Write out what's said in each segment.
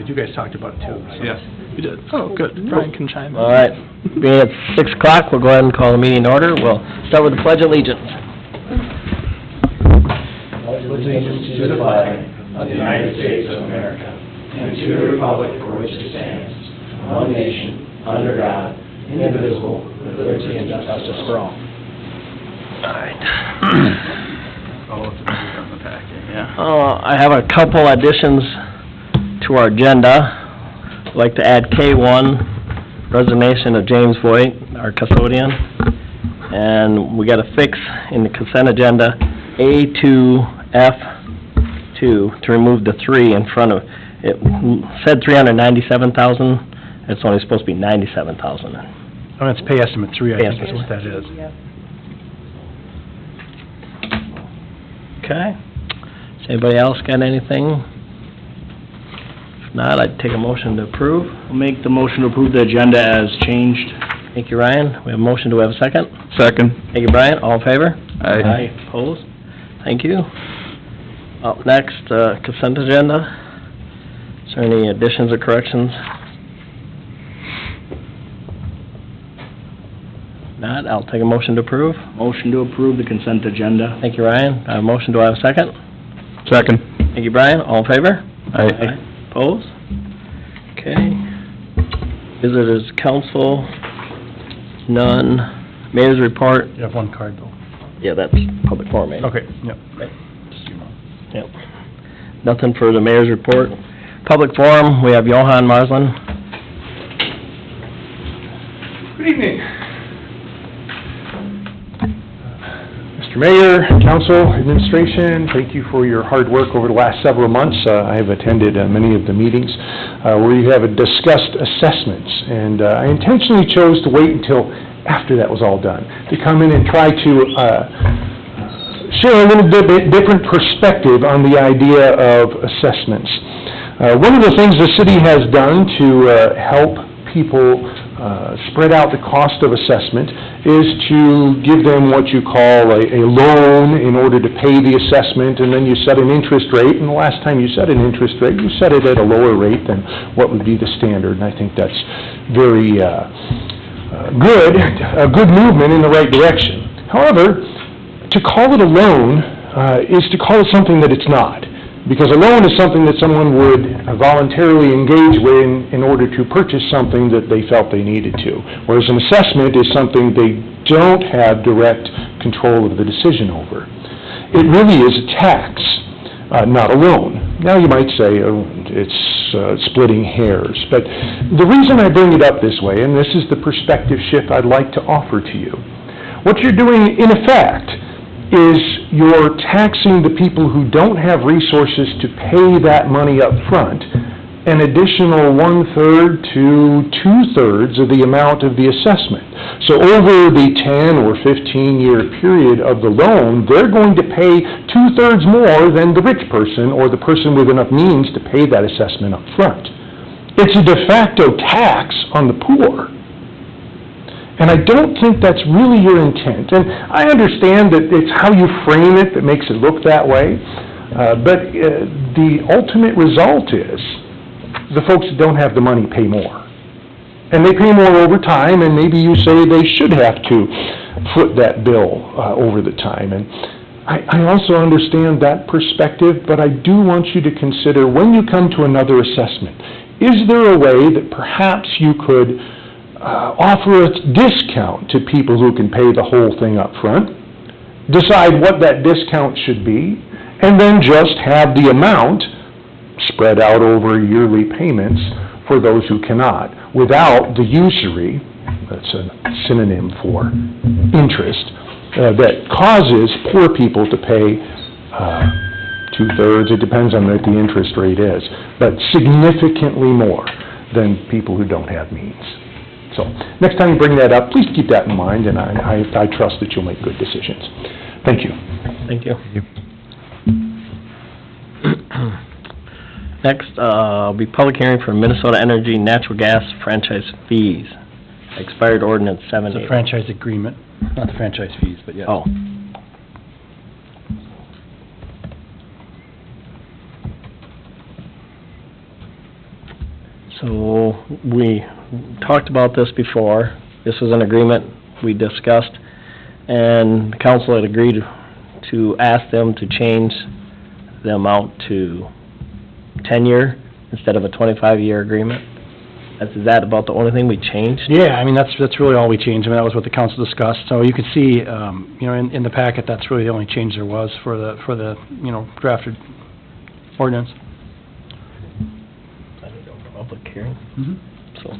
But you guys talked about it too. So. Yes. We did. Oh, good. Brian can chime in. All right, being at 6 o'clock, we'll go ahead and call the meeting to order. We'll start with the Pledge of Allegiance. Pledge allegiance to the flag of the United States of America and to the republic for which it stands, one nation, under God, indivisible, with liberty and justice for all. All right. Oh, it's on the packet, yeah. I have a couple additions to our agenda. I'd like to add K1, resignation of James Voigt, our custodian. And we got to fix in the consent agenda A2F2 to remove the 3 in front of it. Said 397,000. It's only supposed to be 97,000. Oh, that's pay estimate 3, I Pay think is what that is. Okay. Does anybody else got anything? If not, I'd take a motion to approve. I'll make the motion to approve the agenda as changed. Thank you, Ryan. We have a motion. Do we have a second? Second. Thank you, Brian. All in favor? Aye. Opposed? Thank you. Up next, consent agenda. Is there any additions or corrections? Not, I'll take a motion to approve. Motion to approve the consent agenda. Thank you, Ryan. I have a motion. Do I have a second? Second. Thank you, Brian. All in favor? Aye. Opposed? Okay. Visitors council, none. Mayor's report, You have one card, though. yeah, that's public forum, eh? Okay, yep. Right. Just so you know. Yep. Nothing for the mayor's report. Public forum, we have Johan Marsland. Good evening. Mr. Mayor, Council, Administration, thank you for your hard work over the last several months. I have attended many of the meetings where you have discussed assessments, and I intentionally chose to wait until after that was all done, to come in and try to share a little bit different perspective on the idea of assessments. One of the things the city has done to help people spread out the cost of assessment is to give them what you call a loan in order to pay the assessment, and then you set an interest rate, and the last time you set an interest rate, you set it at a lower rate than what would be the standard, and I think that's very good, a good movement in the right direction. However, to call it a loan is to call it something that it's not. Because a loan is something that someone would voluntarily engage with in order to purchase something that they felt they needed to. Whereas an assessment is something they don't have direct control of the decision over. It really is a tax, not a loan. Now you might say, oh, it's splitting hairs. But the reason I bring it up this way, and this is the perspective shift I'd like to offer to you, what you're doing in effect is you're taxing the people who don't have resources to pay that money up front an additional 1/3 to 2/3 of the amount of the assessment. So over the 10 or 15-year period of the loan, they're going to pay 2/3 more than the rich person or the person with enough means to pay that assessment up front. It's a de facto tax on the poor. And I don't think that's really your intent. And I understand that it's how you frame it that makes it look that way. But the ultimate result is the folks that don't have the money pay more. And they pay more over time, and maybe you say they should have to foot that bill over the time. And I also understand that perspective, but I do want you to consider when you come to another assessment, is there a way that perhaps you could offer a discount to people who can pay the whole thing up front, decide what that discount should be, and then just have the amount spread out over yearly payments for those who cannot, without the usury, that's a synonym for interest, that causes poor people to pay 2/3, it depends on what the interest rate is, but significantly more than people who don't have means. So, next time you bring that up, please keep that in mind, and I trust that you'll make good decisions. Thank you. Thank you. Next, will be public hearing for Minnesota Energy Natural Gas franchise fees. Expired ordinance It's 7/8. a franchise agreement, not the franchise fees, but yes. Oh. So, we talked about this before. This was an agreement we discussed, and the council had agreed to ask them to change the amount to 10-year instead of a 25-year agreement. Is that about the only thing we changed? Yeah, I mean, that's really all we changed. I mean, that was what the council discussed. So you can see, you know, in the packet, that's really the only change there was for the, you know, drafted ordinance. Public hearing. Mm-hmm. So,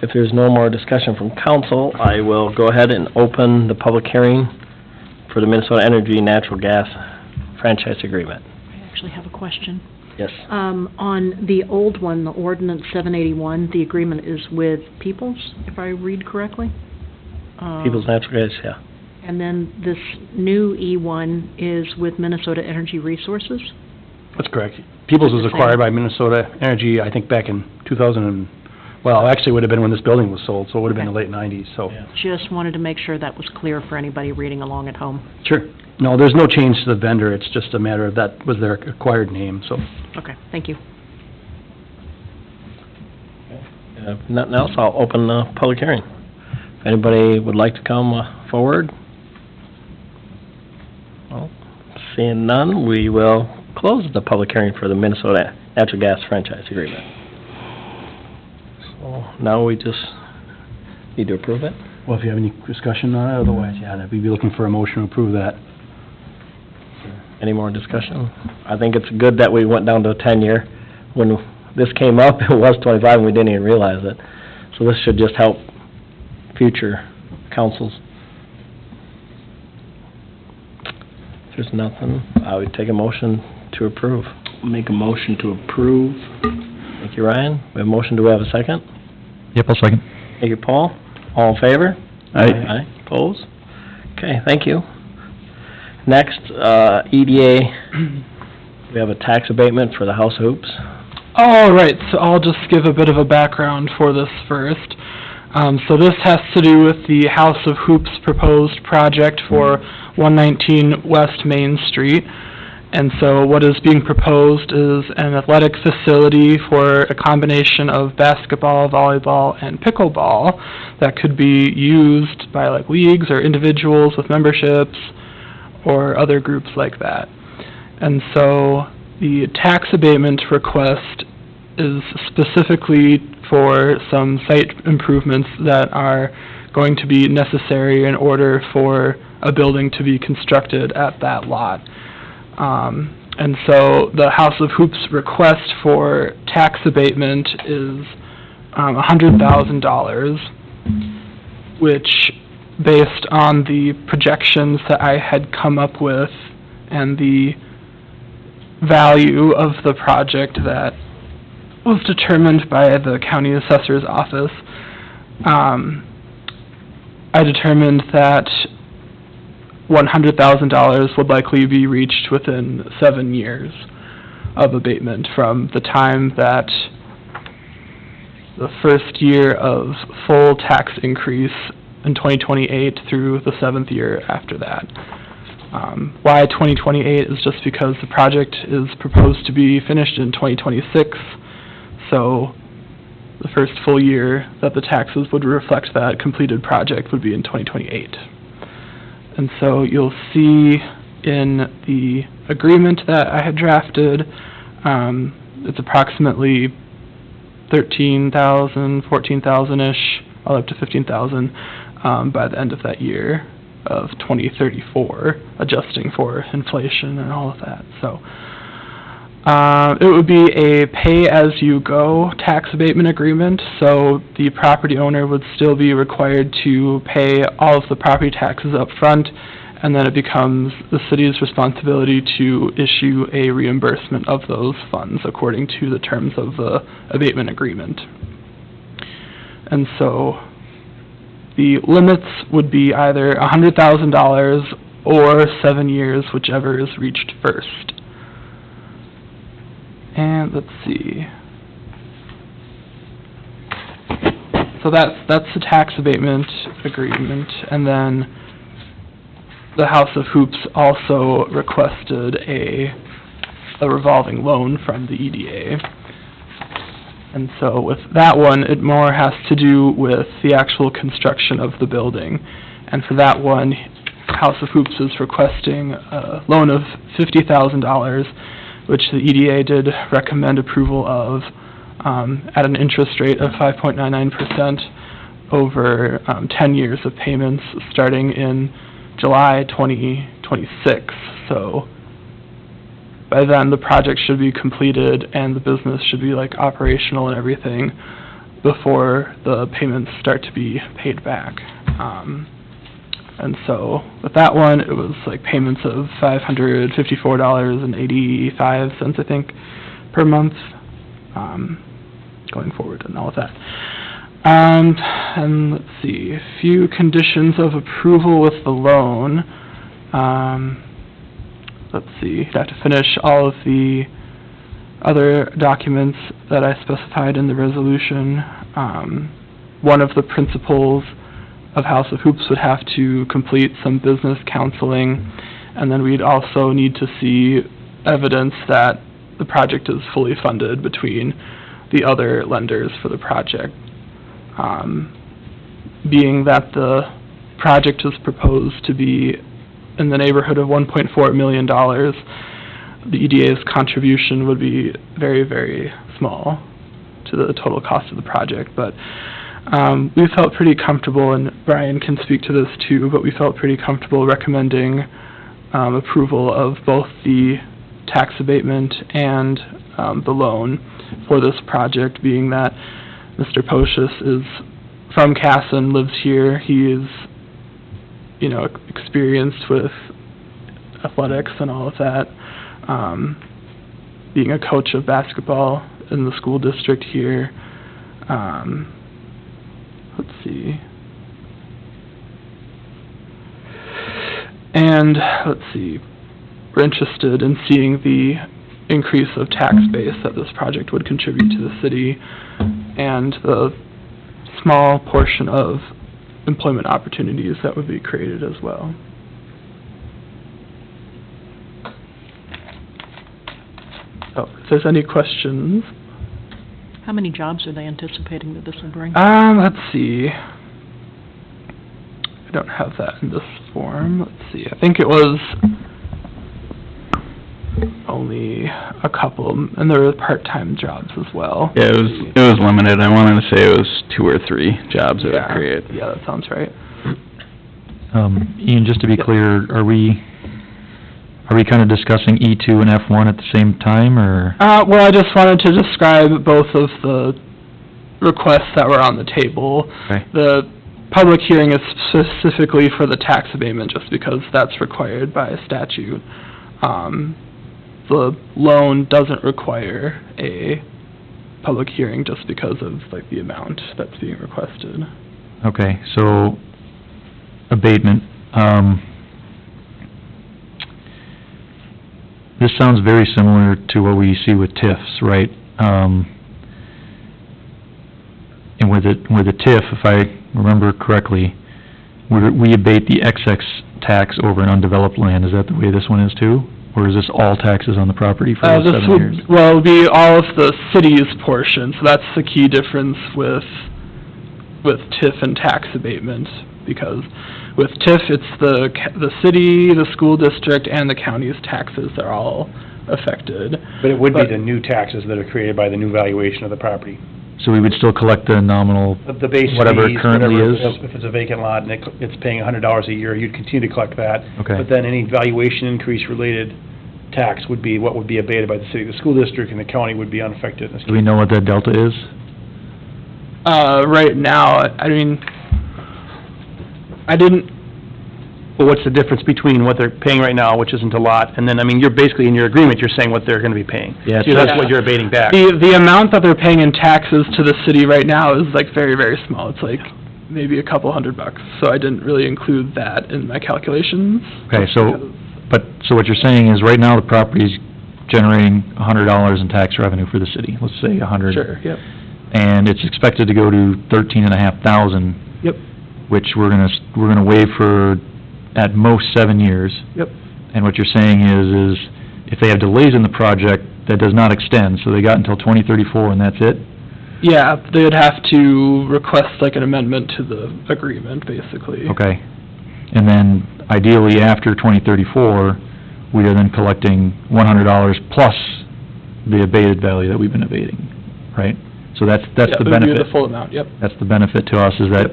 if there's no more discussion from council, I will go ahead and open the public hearing for the Minnesota Energy Natural Gas franchise agreement. I actually have a question. Yes. On the old one, the ordinance 781, the agreement is with Peoples, if I read correctly? People's Natural Gas, yeah. And then this new E1 is with Minnesota Energy Resources? That's correct. Peoples was acquired by Minnesota Energy, I think, back in 2000 well, actually, it would have been when this building was sold, so it would have been the late 90s, so. Yeah. Just wanted to make sure that was clear for anybody reading along at home. Sure. No, there's no change to the vendor, it's just a matter of that was their acquired name, so. Okay, thank you. If nothing else, I'll open the public hearing. If anybody would like to come forward? Well, seeing none, we will close the public hearing for the Minnesota Natural Gas Franchise Agreement. So now we just need to approve it? Well, if you have any discussion on it, otherwise, yeah, we'd be looking for a motion to approve that. Any more discussion? I think it's good that we went down to a 10-year. When this came up, it was 25 and we didn't even realize it. So this should just help future councils. If there's nothing, I would take a motion to approve. Make a motion to approve. Thank you, Ryan. We have a motion, do we have a second? Yep, I'll second. Thank you, Paul. All in favor? Aye. Opposed? Okay, thank you. Next, EDA, we have a tax abatement for the House of Hoops. All right, so I'll just give a bit of a background for this first. So this has to do with the House of Hoops proposed project for 119 West Main Street. And so what is being proposed is an athletic facility for a combination of basketball, volleyball, and pickleball that could be used by like leagues or individuals with memberships or other groups like that. And so the tax abatement request is specifically for some site improvements that are going to be necessary in order for a building to be constructed at that lot. And so the House of Hoops request for tax abatement is $100,000, which, based on the projections that I had come up with and the value of the project that was determined by the county assessor's office, I determined that $100,000 would likely be reached within 7 years of abatement from the time that the first year of full tax increase in 2028 through the 7th year after that. Why 2028 is just because the project is proposed to be finished in 2026, so the first full year that the taxes would reflect that completed project would be in 2028. And so you'll see in the agreement that I had drafted, it's approximately $13,000, $14,000-ish, all up to $15,000 by the end of that year of 2034, adjusting for inflation and all of that. So it would be a pay-as-you-go tax abatement agreement, so the property owner would still be required to pay all of the property taxes up front, and then it becomes the city's responsibility to issue a reimbursement of those funds according to the terms of the abatement agreement. And so the limits would be either $100,000 or 7 years, whichever is reached first. And let's see. So that's the tax abatement agreement, and then the House of Hoops also requested a revolving loan from the EDA. And so with that one, it more has to do with the actual construction of the building. And for that one, House of Hoops is requesting a loan of $50,000, which the EDA did recommend approval of, at an interest rate of 5.99% over 10 years of payments starting in July 2026. So by then, the project should be completed and the business should be like operational and everything before the payments start to be paid back. And so with that one, it was like payments of $554.85, I think, per month, going forward and all of that. And let's see, a few conditions of approval with the loan. Let's see, you'd have to finish all of the other documents that I specified in the resolution. One of the principals of House of Hoops would have to complete some business counseling, and then we'd also need to see evidence that the project is fully funded between the other lenders for the project. Being that the project is proposed to be in the neighborhood of $1.4 million, the EDA's contribution would be very, very small to the total cost of the project. But we felt pretty comfortable, and Brian can speak to this too, but we felt pretty comfortable recommending approval of both the tax abatement and the loan for this project, being that Mr. Pocius is from Casson, lives here. He is, you know, experienced with athletics and all of that, being a coach of basketball in the school district here. Let's see. And, let's see, we're interested in seeing the increase of tax base that this project would contribute to the city, and the small portion of employment opportunities that would be created as well. So, if there's any questions. How many jobs are they anticipating that this will bring? Let's see. I don't have that in this form. Let's see. I think it was only a couple, and there were part-time jobs as well. Yeah, it was limited. I wanted to say it was 2 or 3 jobs it would create. Yeah, that sounds right. Ian, just to be clear, are we kind of discussing E2 and F1 at the same time, or? Well, I just wanted to describe both of the requests that were on the table. Okay. The public hearing is specifically for the tax abatement, just because that's required by statute. The loan doesn't require a public hearing just because of, like, the amount that's being requested. Okay, so abatement. This sounds very similar to what we see with TIFs, right? And with the TIF, if I remember correctly, we abate the excess tax over an undeveloped land. Is that the way this one is too? Or is this all taxes on the property for those 7 years? Well, it would be all of the city's portion, so that's the key difference with TIF and tax abatement, because with TIF, it's the city, the school district, and the county's taxes are all affected. But it would be the new taxes that are created by the new valuation of the property. So we would still collect the nominal, The base whatever fees, it currently whatever, is? if it's a vacant lot and it's paying $100 a year, you'd continue to collect that. Okay. But then any valuation increase related tax would be what would be abated by the city. The school district and the county would be unaffected. Do we know what that delta is? Right now, I mean, I didn't, Well, what's the difference between what they're paying right now, which isn't a lot, and then, I mean, you're basically, in your agreement, you're saying what they're gonna be paying. Yeah, See, that's what you're abating back. the amount that they're paying in taxes to the city right now is like very, very small. It's like maybe a couple $100, so I didn't really include that in my calculations. Okay, so what you're saying is, right now, the property's generating $100 in tax revenue for the city, let's say 100. Sure, yep. And it's expected to go to 13,500. Yep. Which we're gonna waive for, at most, 7 years. Yep. And what you're saying is if they have delays in the project, that does not extend, so they got until 2034 and that's it? Yeah, they would have to request like an amendment to the agreement, basically. Okay. And then ideally, after 2034, we are then collecting $100 plus the abated value that we've been abating, right? So that's Yeah, the it would be benefit. the full amount, yep. That's the benefit to us, is that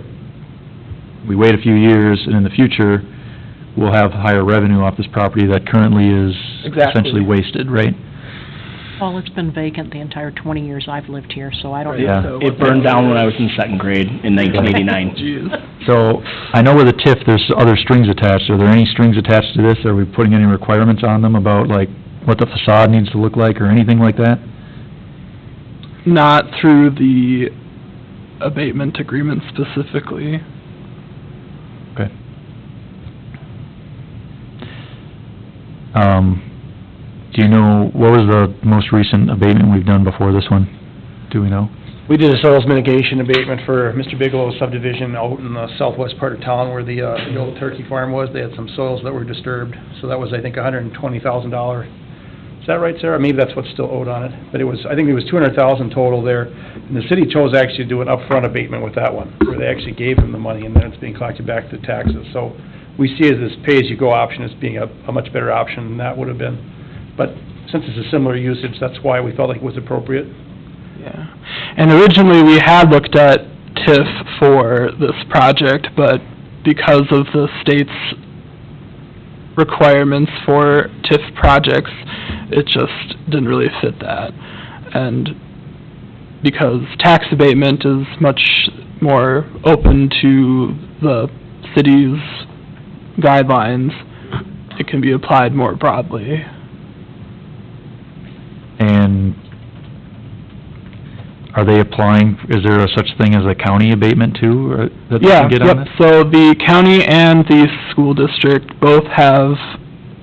we wait a few years, and in the future, we'll have higher revenue off this property that currently is Exactly. essentially wasted, right? Well, it's been vacant the entire 20 years I've lived here, so I don't Right, know. Yeah. so It what burned that down when is- I was in second grade in 1989. Jeez. So, I know with the TIF, there's other strings attached. Are there any strings attached to this? Are we putting any requirements on them about, like, what the facade needs to look like, or anything like that? Not through the abatement agreement specifically. Okay. Do you know, what was the most recent abatement we've done before this one? Do we know? We did a soils mitigation abatement for Mr. Bigelow's subdivision out in the southwest part of town where the old turkey farm was. They had some soils that were disturbed, so that was, I think, $120,000. Is that right, Sarah? Maybe that's what's still owed on it, but it was, I think it was $200,000 total there. And the city chose actually to do an upfront abatement with that one, where they actually gave him the money and then it's being collected back to taxes. So we see as this pay-as-you-go option as being a much better option than that would have been. But since it's a similar usage, that's why we felt like it was appropriate. Yeah. And originally, we had looked at TIF for this project, but because of the state's requirements for TIF projects, it just didn't really fit that. And because tax abatement is much more open to the city's guidelines, it can be applied more broadly. And are they applying, is there a such thing as a county abatement too, or that they can get on this? So the county and the school district both have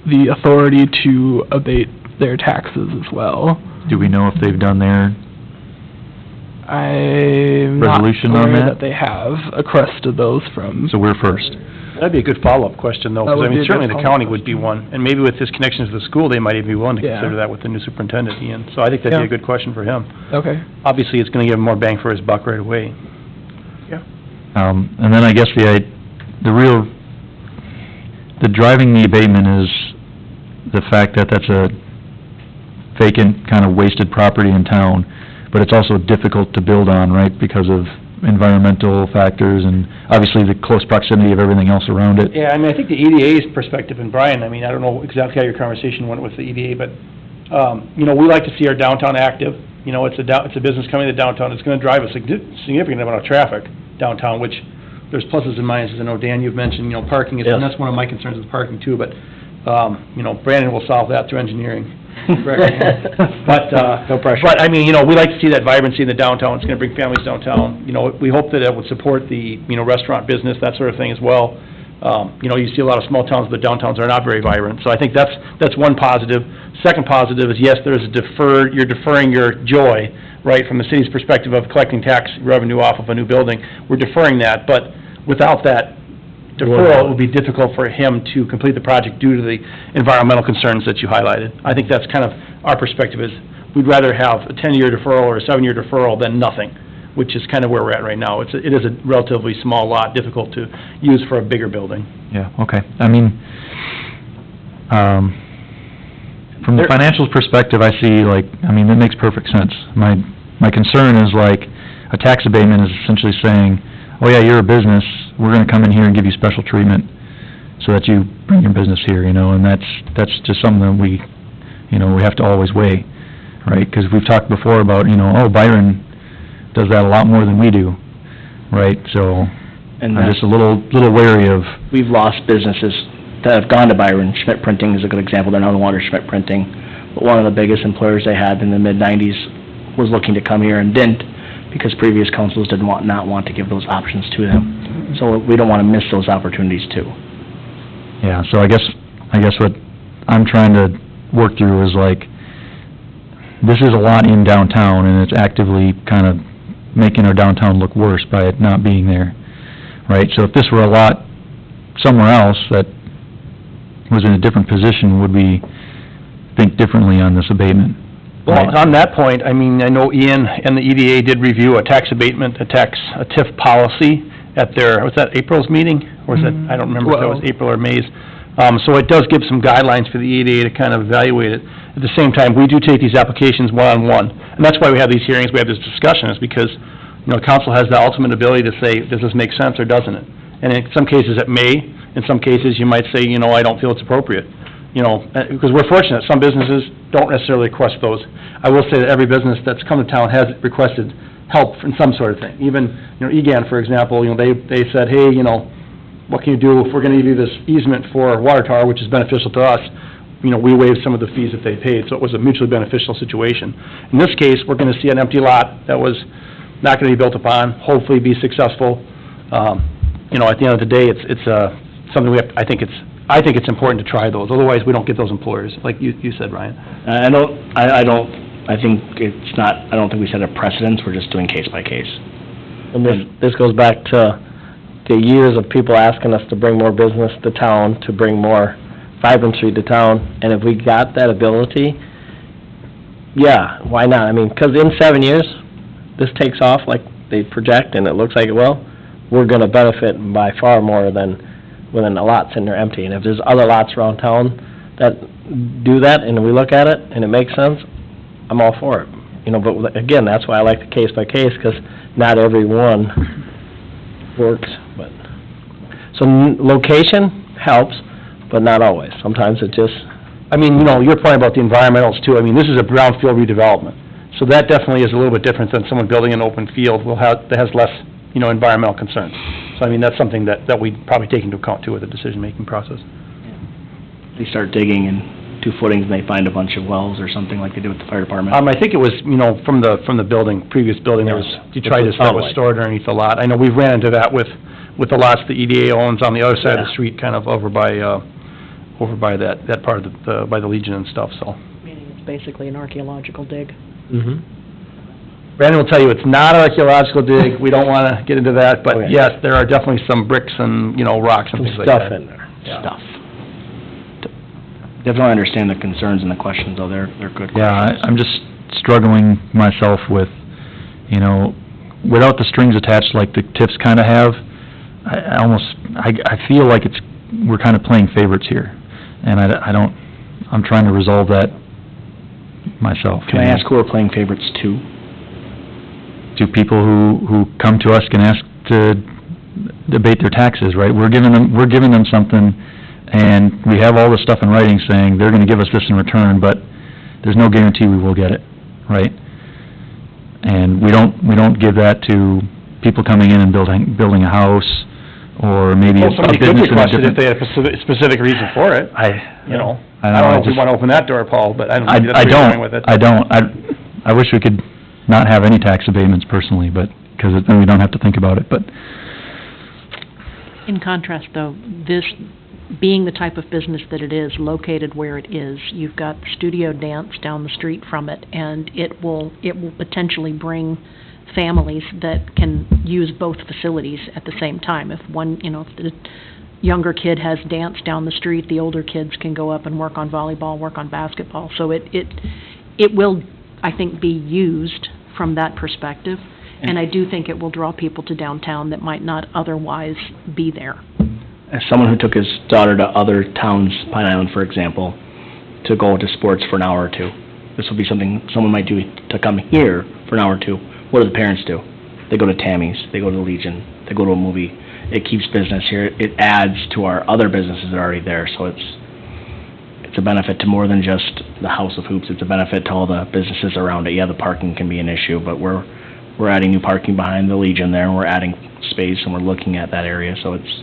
the authority to abate their taxes as well. Do we know if they've done their, I'm not Resolution on aware that? that they have requested those from. so we're first? That'd be a good follow-up question, though, That because, would I mean, be a good certainly the follow-up county would be one, and maybe with his connections to the school, they might even be willing to Yeah. consider that with the new superintendent, Ian. So I think that'd be a Yeah. good question for him. Okay. Obviously, it's gonna give him more bang for his buck right away. And then I guess the driving the abatement is the fact that that's a vacant, kind of wasted property in town, but it's also difficult to build on, right, because of environmental factors and obviously the close proximity of everything else around it. Yeah, I mean, I think the EDA's perspective, and Brian, I mean, I don't know exactly how your conversation went with the EDA, but, you know, we like to see our downtown active. You know, it's a business coming to downtown, it's gonna drive a significant amount of traffic downtown, which there's pluses and minuses. I know, Dan, you've mentioned, you know, parking is, and Yes. that's one of my concerns with parking too, but, you know, Brandon will solve that through engineering. Correct. But, No pressure. But, I mean, you know, we like to see that vibrancy in the downtown, it's gonna bring families downtown. You know, we hope that it would support the, you know, restaurant business, that sort of thing as well. You know, you see a lot of small towns, but downtowns are not very vibrant, so I think that's one positive. Second positive is, yes, there's you're deferring your joy, right, from the city's perspective of collecting tax revenue off of a new building. We're deferring that, but without that deferral, it would be difficult for him to complete the project due to the environmental concerns that you highlighted. I think that's kind of our perspective is, we'd rather have a 10-year deferral or a 7-year deferral than nothing, which is kind of where we're at right now. It is a relatively small lot, difficult to use for a bigger building. Yeah, okay. I mean, from the financials perspective, I see, like, I mean, that makes perfect sense. My concern is, like, a tax abatement is essentially saying, oh yeah, you're a business, we're gonna come in here and give you special treatment so that you bring your business here, you know, and that's just something that we, you know, we have to always weigh, right? Because we've talked before about, you know, oh, Byron does that a lot more than we do, right? So, And I'm just a little wary of, we've lost businesses that have gone to Byron. Schmidt Printing is a good example. They're no longer Schmidt Printing. But one of the biggest employers they had in the mid-'90s was looking to come here and didn't, because previous councils not want to give those options to them. So we don't want to miss those opportunities too. yeah, so I guess what I'm trying to work through is, like, this is a lot in downtown, and it's actively kind of making our downtown look worse by it not being there, right? So if this were a lot somewhere else that was in a different position, would we think differently on this abatement? Well, on that point, I mean, I know Ian and the EDA did review a tax abatement, a TIF policy at their, was that April's meeting? Or was it, I don't remember if that was April or May's. So it does give some guidelines for the EDA to kind of evaluate it. At the same time, we do take these applications one-on-one. And that's why we have these hearings, we have this discussion, is because, you know, council has the ultimate ability to say, does this make sense or doesn't it? And in some cases it may, in some cases you might say, you know, I don't feel it's appropriate. You know, because we're fortunate, some businesses don't necessarily request those. I will say that every business that's come to town has requested help in some sort of thing. Even, you know, EGAN, for example, you know, they said, hey, you know, what can you do if we're gonna give you this easement for a water tower, which is beneficial to us? You know, we waived some of the fees that they paid, so it was a mutually beneficial situation. In this case, we're gonna see an empty lot that was not gonna be built upon, hopefully be successful. You know, at the end of the day, it's something we have, I think it's important to try those, otherwise we don't get those employers, like you said, Ryan. I think it's not, I don't think we set a precedence, we're just doing case by case. And this goes back to the years of people asking us to bring more business to town, to bring more vibrancy to town, and if we got that ability, yeah, why not? I mean, because in 7 years, this takes off like they project, and it looks like it will, we're gonna benefit by far more than a lot sitting there empty. And if there's other lots around town that do that, and we look at it, and it makes sense, I'm all for it. You know, but again, that's why I like the case by case, because not every one works, but, so location helps, but not always. Sometimes it just, I mean, you know, your point about the environmentals too, I mean, this is a brownfield redevelopment. So that definitely is a little bit different than someone building an open field that has less, you know, environmental concerns. So I mean, that's something that we probably take into account too with the decision-making process. They start digging in 2 footings and they find a bunch of wells or something like they did with the fire department. I think it was, you know, from the previous building, there was detritus that was stored underneath the lot. I know we've ran into that with the lots the EDA owns on the other side of the street, kind of over by that part of by the Legion and stuff, so. Meaning it's basically an archaeological dig. Brandon will tell you it's not an archaeological dig, we don't wanna get into that, but Okay. yes, there are definitely some bricks and, you know, rocks and some things like that. stuff in there. Yeah. Stuff. Definitely understand the concerns and the questions, though, they're good questions. Yeah, I'm just struggling myself with, you know, without the strings attached like the TIFs kinda have, I feel like we're kinda playing favorites here, and I'm trying to resolve that myself. Can I ask who are playing favorites to? To people who come to us and ask to debate their taxes, right? We're giving them something, and we have all this stuff in writing saying they're gonna give us this in return, but there's no guarantee we will get it, right? And we don't give that to people coming in and building a house, or maybe a Well, somebody could business in a request it if different... they had a specific reason for it, you know. I don't know if we wanna open that door, Paul, but I don't think that's where you're going with it. I don't. I wish we could not have any tax abatements personally, but, because then we don't have to think about it, but... In contrast, though, this being the type of business that it is, located where it is, you've got Studio Dance down the street from it, and it will potentially bring families that can use both facilities at the same time. If one, you know, if the younger kid has dance down the street, the older kids can go up and work on volleyball, work on basketball. So it will, I think, be used from that perspective, and I do think it will draw people to downtown that might not otherwise be there. As someone who took his daughter to other towns, Pine Island, for example, to go to sports for an hour or two, this would be something someone might do to come here for an hour or two. What do the parents do? They go to Tammy's, they go to the Legion, they go to a movie. It keeps business here. It adds to our other businesses that are already there, so it's a benefit to more than just the House of Hoops. It's a benefit to all the businesses around it. Yeah, the parking can be an issue, but we're adding new parking behind the Legion there, and we're adding space, and we're looking at that area, so it's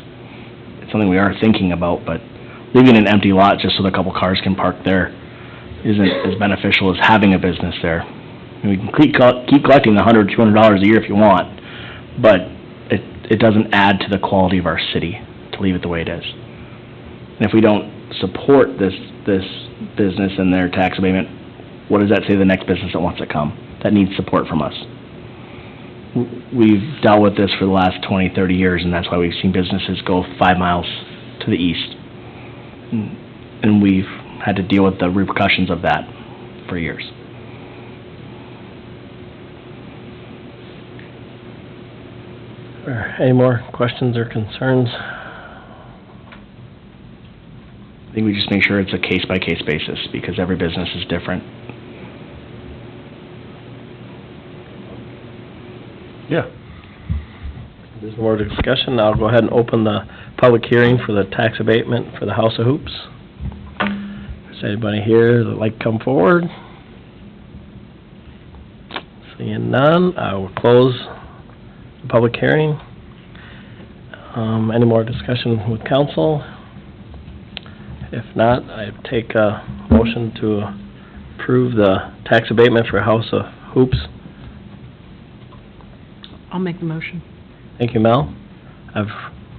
something we are thinking about, but leaving an empty lot just so that a couple cars can park there isn't as beneficial as having a business there. And we can keep collecting the $100, $200 a year if you want, but it doesn't add to the quality of our city to leave it the way it is. And if we don't support this business and their tax abatement, what does that say to the next business that wants to come, that needs support from us? We've dealt with this for the last 20, 30 years, and that's why we've seen businesses go 5 miles to the east. And we've had to deal with the repercussions of that for years. Any more questions or concerns? I think we just make sure it's a case-by-case basis, because every business is different. Yeah. If there's more discussion, I'll go ahead and open the public hearing for the tax abatement for the House of Hoops. Is anybody here that'd like to come forward? Seeing none, I will close the public hearing. Any more discussion with council? If not, I take a motion to approve the tax abatement for House of Hoops. I'll make the motion. Thank you, Mel. I've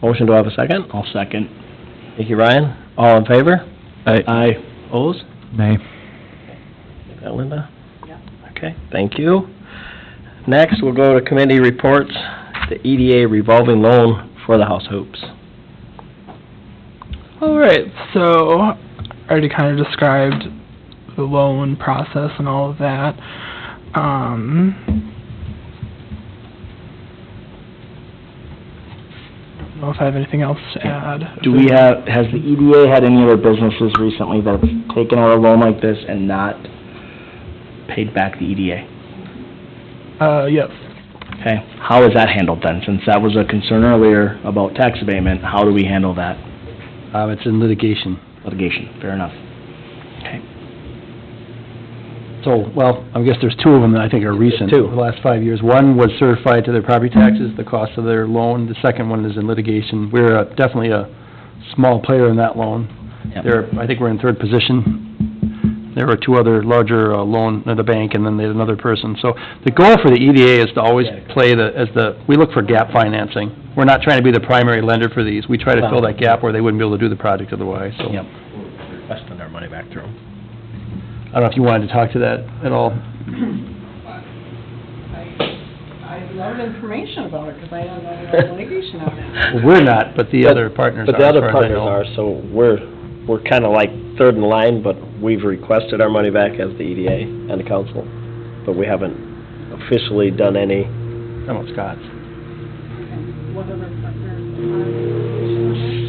motion, do I have a second? I'll second. Thank you, Ryan. All in favor? Aye. Opposed? Nay. Is that Linda? Yeah. Okay, thank you. Next, we'll go to committee reports, the EDA revolving loan for the House Hoops. All right, so I already kind of described the loan process and all of that. I don't know if I have anything else to add. Has the EDA had any other businesses recently that have taken out a loan like this and not paid back the EDA? Yes. Okay, how is that handled then? Since that was a concern earlier about tax abatement, how do we handle that? It's in litigation. Litigation, fair enough. Okay. So, well, I guess there's two of them that I think are recent. Two. Over the last 5 years. One was certified to their property taxes, the cost of their loan. The second one is in litigation. We're definitely a small player in that loan. Yep. I think we're in third position. There were two other larger loan at the bank, and then there's another person. So the goal for the EDA is to always play we look for gap financing. We're not trying to be the primary lender for these. We try to fill that gap where they wouldn't be able to do the project otherwise, so. Yep. Requesting our money back through them. I don't know if you wanted to talk to that at all. I'd love information about it, because I don't know any litigation on it. Well, we're not, but the other partners are, But the as other far as I partners know. are, so we're kind of like third in line, but we've requested our money back as the EDA and the council, but we haven't officially done any. How about Scott's? What other partners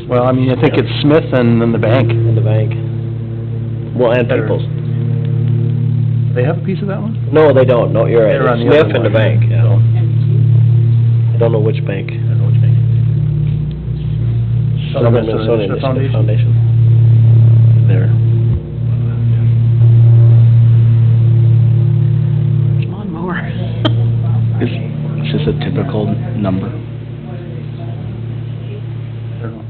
are? Well, I mean, I think it's Smith and then the bank. In the bank. Well, and Better. Peoples. They have a piece of that one? No, they don't, no, you're They're right. on the Smith other and the one. bank, yeah. So- I don't know which bank. I don't know which bank. Southern Minnesota Initiative Foundation? Foundation. There. Lawnmower. Is this a typical number? I don't know.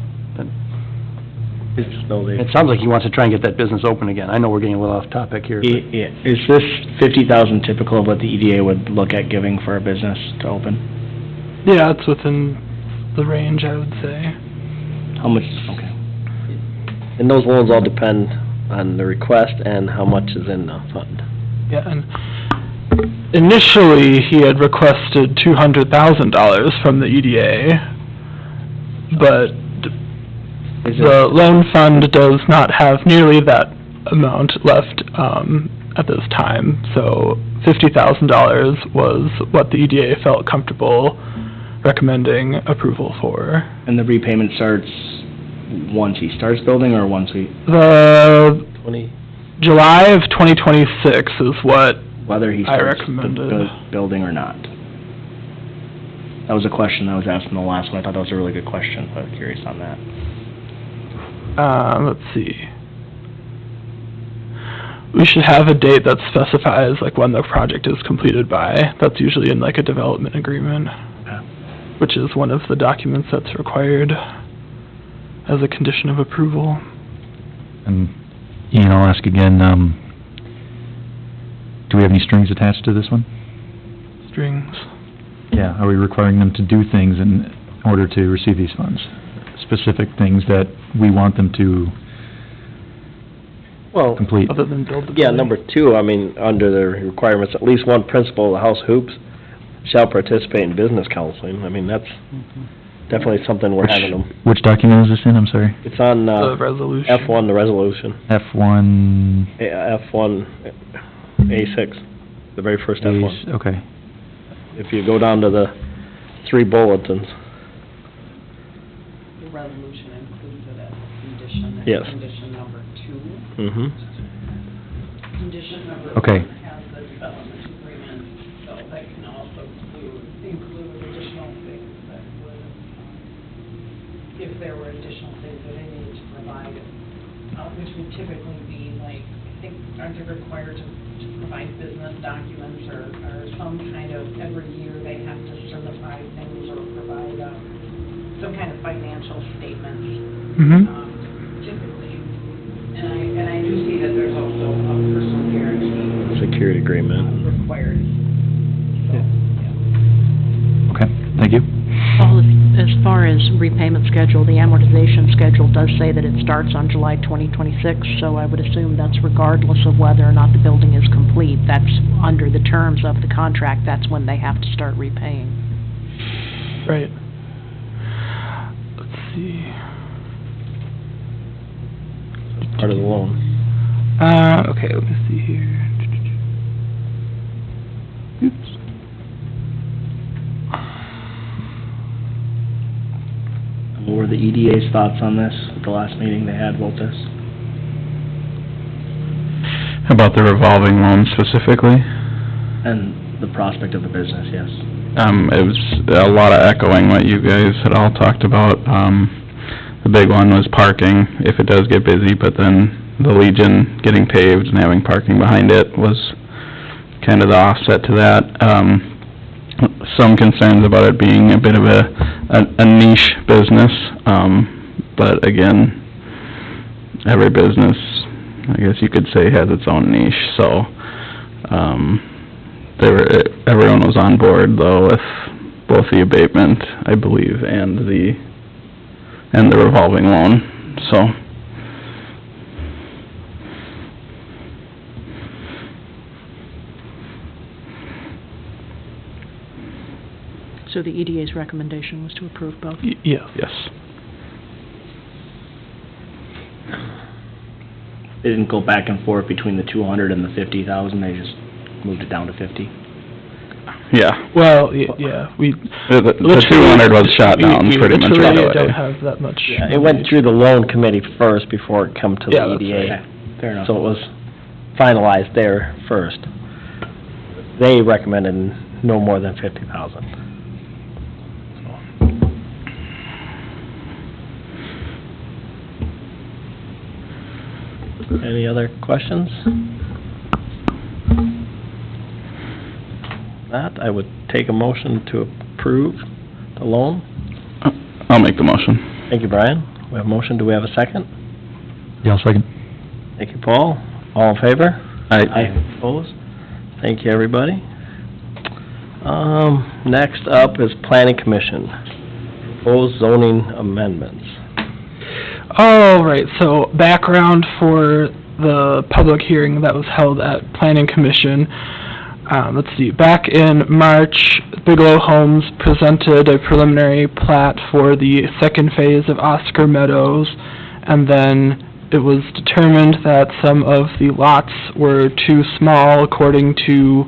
No, they, It sounds like he wants to try and get that business open again. I know we're getting a little off topic here. but- Is this 50,000 typical of what the EDA would look at giving for a business to open? Yeah, it's within the range, I would say. How much, okay. and those loans all depend on the request and how much is in the fund. Yeah, and initially, he had requested $200,000 from the EDA, but the loan fund does not have nearly that amount left, at this time, so $50,000 was what the EDA felt comfortable recommending approval for. And the repayment starts once he starts building, or once we, The 20, July of 2026 is what, whether he I starts recommended. building or not? That was a question I was asked in the last one. I thought that was a really good question, but I'm curious on that. let's see. We should have a date that specifies like when the project is completed by. That's usually in like a development agreement, which is one of the documents that's required as a condition of approval. And Ian, I'll ask again, do we have any strings attached to this one? Strings. Yeah, are we requiring them to do things in order to receive these funds? Specific things that we want them to well, complete? Other than build the yeah, building. number 2, I mean, under the requirements, at least one principal of the House Hoops shall participate in business counseling. I mean, that's definitely something we're having them. Which document is this in, I'm sorry? It's on, The resolution. F1, the resolution. F1... F1, A6, the very first F1. Okay. If you go down to the 3 bulletins. resolution includes it as a condition. Yes. Condition number 2. Mm-hmm. Condition number Okay. 1 has the development agreement, so that can also include additional things that would, if there were additional things that they needed to provide, which would typically be like, I think, aren't they required to provide business documents or some kind of, every year they have to certify things or provide some kind of financial statements, typically. And I do see that there's also a personal guarantee Security agreement. required. So, yeah. Okay, thank you. Well, as far as repayment schedule, the amortization schedule does say that it starts on July 2026, so I would assume that's regardless of whether or not the building is complete. That's under the terms of the contract, that's when they have to start repaying. Right. Let's see. Part of the loan. Okay, let me see here. Oops. What were the EDA's thoughts on this, at the last meeting they had about this? About the revolving loan specifically, And the prospect of the business, yes. it was a lot of echoing what you guys had all talked about. The big one was parking, if it does get busy, but then the Legion getting paved and having parking behind it was kind of the offset to that. Some concerns about it being a bit of a niche business, but again, every business, I guess you could say, has its own niche, so, everyone was on board though with both the abatement, I believe, and the revolving loan, so. So the EDA's recommendation was to approve both? Yes. Yes. They didn't go back and forth between the 200 and the 50,000, they just moved it down to 50. Yeah. Well, yeah, we... The 200 was shot down pretty much right literally don't away. have that much... Yeah, it went through the loan committee first before it come to the Yeah, that's EDA. Fair enough. So it was finalized there first. They recommended no more than 50,000. Any other questions? That, I would take a motion to approve the loan. I'll make the motion. Thank you, Brian. We have a motion, do we have a second? Yeah, I'll second. Thank you, Paul. All in favor? Aye. Opposed? Thank you, everybody. Next up is Planning Commission. Proposed zoning amendments. All right, so background for the public hearing that was held at Planning Commission. Let's see, back in March, Bigelow Homes presented a preliminary plat for the second phase of Oscar Meadows, and then it was determined that some of the lots were too small according to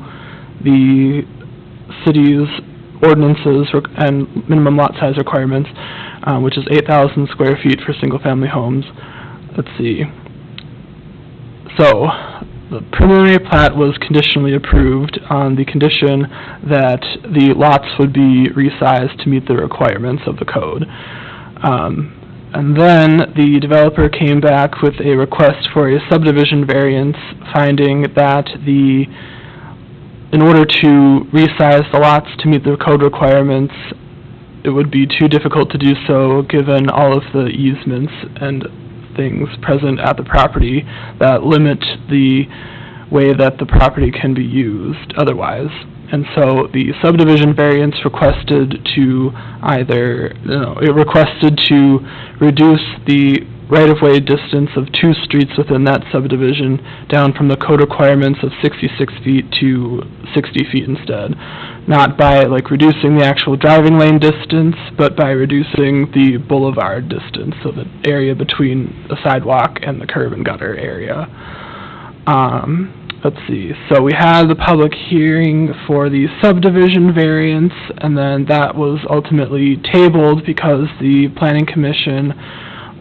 the city's ordinances and minimum lot size requirements, which is 8,000 square feet for single-family homes. Let's see. So, the preliminary plat was conditionally approved on the condition that the lots would be resized to meet the requirements of the code. And then the developer came back with a request for a subdivision variance, finding that in order to resize the lots to meet the code requirements, it would be too difficult to do so given all of the easements and things present at the property that limit the way that the property can be used otherwise. And so the subdivision variance requested to reduce the right-of-way distance of 2 streets within that subdivision down from the code requirements of 66 feet to 60 feet instead. Not by, reducing the actual driving lane distance, but by reducing the boulevard distance, so the area between the sidewalk and the curb and gutter area. let's see, so we had the public hearing for the subdivision variance, and then that was ultimately tabled because the planning commission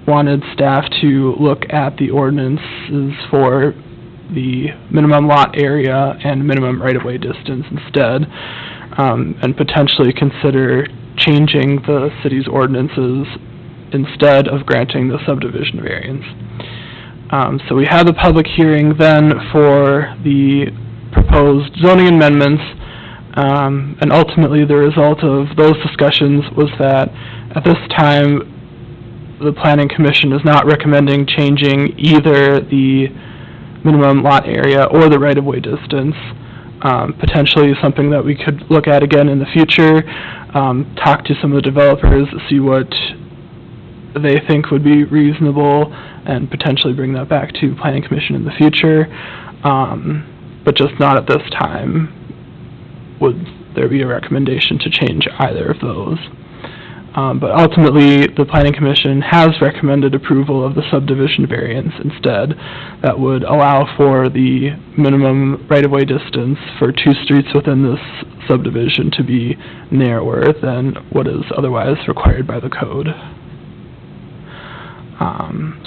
wanted staff to look at the ordinances for the minimum lot area and minimum right-of-way distance instead, and potentially consider changing the city's ordinances instead of granting the subdivision variance. So we had the public hearing then for the proposed zoning amendments, and ultimately the result of those discussions was that at this time, the planning commission is not recommending changing either the minimum lot area or the right-of-way distance. Potentially something that we could look at again in the future, talk to some of the developers, see what they think would be reasonable, and potentially bring that back to planning commission in the future, but just not at this time would there be a recommendation to change either of those. But ultimately, the planning commission has recommended approval of the subdivision variance instead. That would allow for the minimum right-of-way distance for two streets within this subdivision to be narrower than what is otherwise required by the code.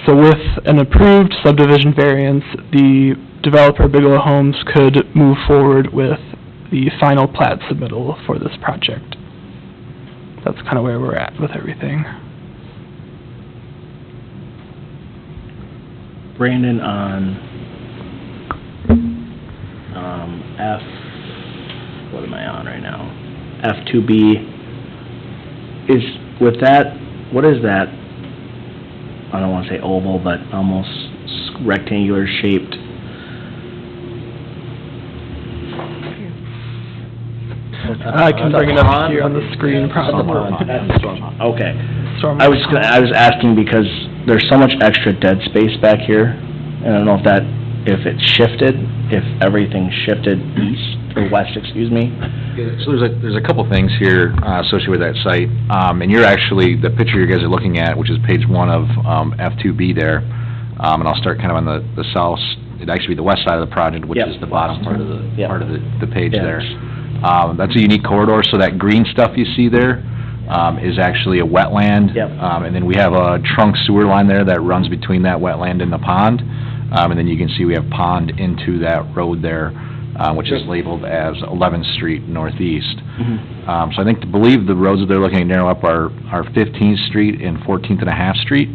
So with an approved subdivision variance, the developer Bigelow Homes could move forward with the final plat submittal for this project. That's kind of where we're at with everything. Brandon, on, what am I on right now? F2B, is, with that, what is that? I don't want to say oval, but almost rectangular shaped. I can bring it up here on the screen probably. Okay. I was asking because there's so much extra dead space back here, and I don't know if it shifted, if everything shifted east, or west, excuse me. Yeah, so there's a couple things here associated with that site, and you're actually, the picture you guys are looking at, which is page 1 of F2B there, and I'll start kind of on the south, it'd actually be the west side of the project, which is the bottom part of the page there. That's a unique corridor, so that green stuff you see there is actually a wetland. And then we have a trunk sewer line there that runs between that wetland and the pond. And then you can see we have pond into that road there, which is labeled as 11th Street Northeast. So I believe the roads that they're looking to narrow up are 15th Street and 14th and a half Street.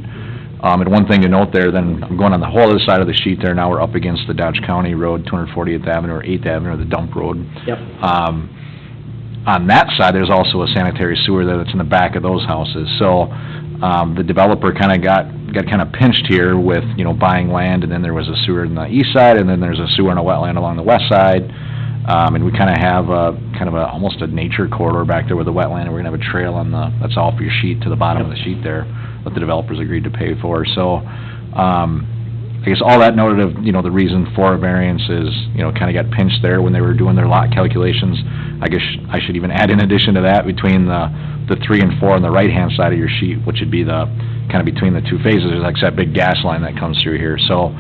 And one thing to note there, then I'm going on the whole other side of the sheet there, now we're up against the Dodge County Road, 240th Avenue or 8th Avenue, or the dump road. On that side, there's also a sanitary sewer there that's in the back of those houses. So the developer kind of got kind of pinched here with, buying land, and then there was a sewer on the east side, and then there's a sewer and a wetland along the west side. And we kind of have almost a nature corridor back there with the wetland, and we're going to have a trail on that's all for your sheet to the bottom of the sheet there that the developers agreed to pay for. So, I guess all that noted of, the reason for a variance is, kind of got pinched there when they were doing their lot calculations. I guess I should even add in addition to that, between the 3 and 4 on the right-hand side of your sheet, which would be the, kind of between the two phases, there's like that big gas line that comes through here. So,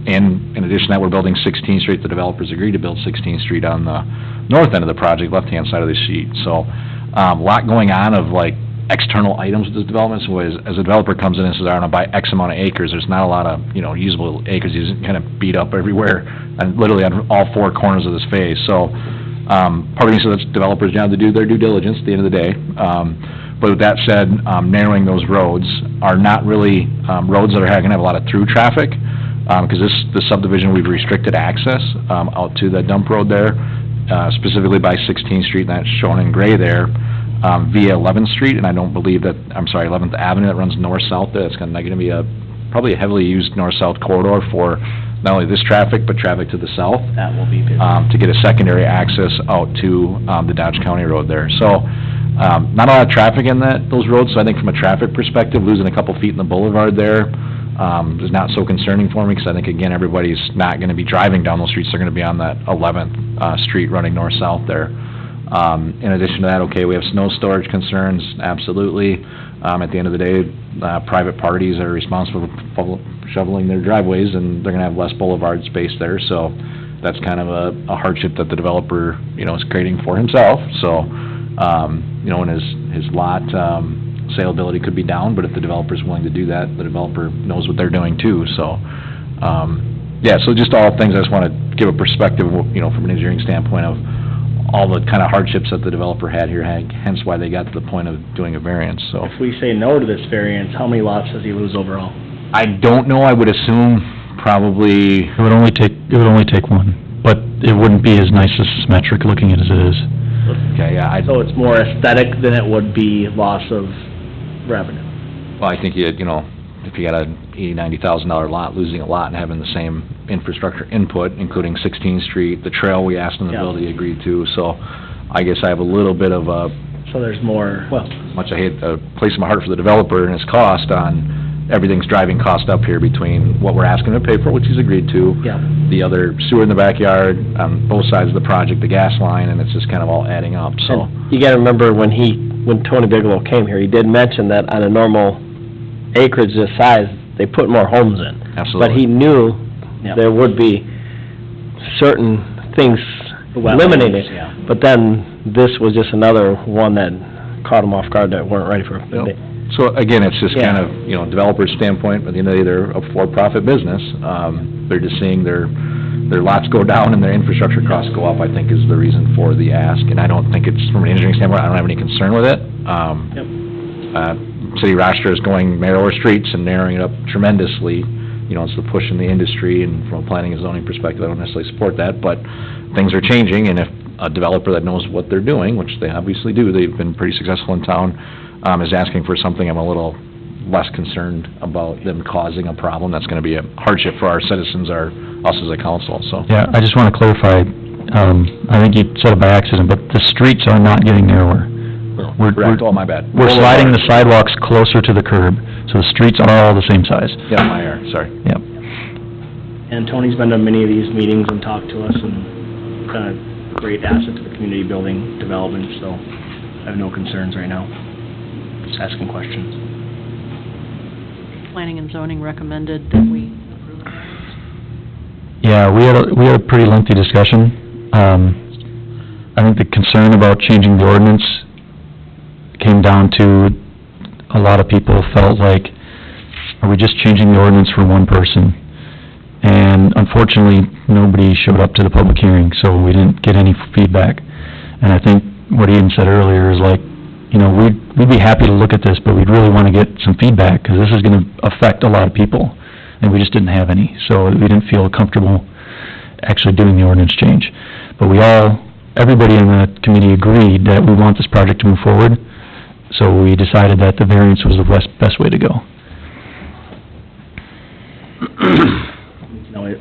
and in addition to that, we're building 16th Street. The developers agreed to build 16th Street on the north end of the project, left-hand side of the sheet. So, a lot going on of external items with this development. So as a developer comes in and says, I want to buy X amount of acres, there's not a lot of, usable acres. You just kind of beat up everywhere, and literally on all 4 corners of this phase. So, part of me says it's developers' job to do their due diligence at the end of the day. But with that said, narrowing those roads are not really roads that are going to have a lot of through traffic, because the subdivision, we've restricted access out to the dump road there, specifically by 16th Street, and that's shown in gray there, via 11th Street, and I don't believe 11th Avenue that runs north-south there. That's going to be probably a heavily used north-south corridor for not only this traffic, but traffic to the south. That will be busy. To get a secondary access out to the Dodge County Road there. So, not a lot of traffic in those roads, so I think from a traffic perspective, losing a couple feet in the boulevard there is not so concerning for me, because I think, again, everybody's not going to be driving down those streets. They're going to be on that 11th Street running north-south there. In addition to that, okay, we have snow storage concerns, absolutely. At the end of the day, private parties are responsible for shoveling their driveways, and they're gonna have less boulevard space there, so that's kind of a hardship that the developer, is creating for himself, so, and his lot, saleability could be down, but if the developer's willing to do that, the developer knows what they're doing too, so, so just all things, I just wanna give a perspective, from an engineering standpoint of all the kind of hardships that the developer had here, hence why they got to the point of doing a variance, so. If we say no to this variance, how many lots does he lose overall? I don't know, I would assume probably, It would only take one, but it wouldn't be as nice as symmetric looking as it is. okay, yeah, So it's more aesthetic than it would be loss of revenue. well, I think if you got a $80,000-$90,000 lot, losing a lot and having the same infrastructure input, including 16th Street, the trail we asked them to Yeah. build, he agreed to, so I guess I have a little bit of a, So there's more, well, much I hate, a place in my heart for the developer and his cost on, everything's driving cost up here between what we're asking him to pay for, which he's agreed to, yeah. the other sewer in the backyard, on both sides of the project, the gas line, and it's just kind of all adding up, so. And you gotta remember, when Tony Bigelow came here, he did mention that on a normal acreage this size, they put more homes in. Absolutely. But he knew Yeah. there would be certain things eliminated. Yeah. But then, this was just another one that caught them off guard that weren't ready for. Yep. So again, it's just Yeah. kind of, developer's standpoint, at the end of the day, they're a for-profit business. They're just seeing their lots go down and their infrastructure costs go up, I think is the reason for the ask. And I don't think it's, from an engineering standpoint, I don't have any concern with it. City of Rochester is going narrower streets and narrowing it up tremendously. It's the push in the industry, and from a planning and zoning perspective, I don't necessarily support that, but things are changing, and if a developer that knows what they're doing, which they obviously do, they've been pretty successful in town, is asking for something, I'm a little less concerned about them causing a problem. That's gonna be a hardship for our citizens, us as a council, so. Yeah, I just want to clarify, I think you said it by accident, but the streets are not getting narrower. Correct, oh, my bad. We're sliding the sidewalks closer to the curb, so the streets are all the same size. Yeah, my error, sorry. Yep. And Tony's been to many of these meetings and talked to us, and been a great asset to the community building development, so I have no concerns right now. Just asking questions. Planning and zoning recommended that we approve the variance. Yeah, we had a pretty lengthy discussion. I think the concern about changing the ordinance came down to, a lot of people felt like, are we just changing the ordinance for one person? And unfortunately, nobody showed up to the public hearing, so we didn't get any feedback. And I think what Ian said earlier is like, we'd be happy to look at this, but we'd really want to get some feedback, because this is gonna affect a lot of people, and we just didn't have any, so we didn't feel comfortable actually doing the ordinance change. But everybody in the committee agreed that we want this project to move forward, so we decided that the variance was the best way to go.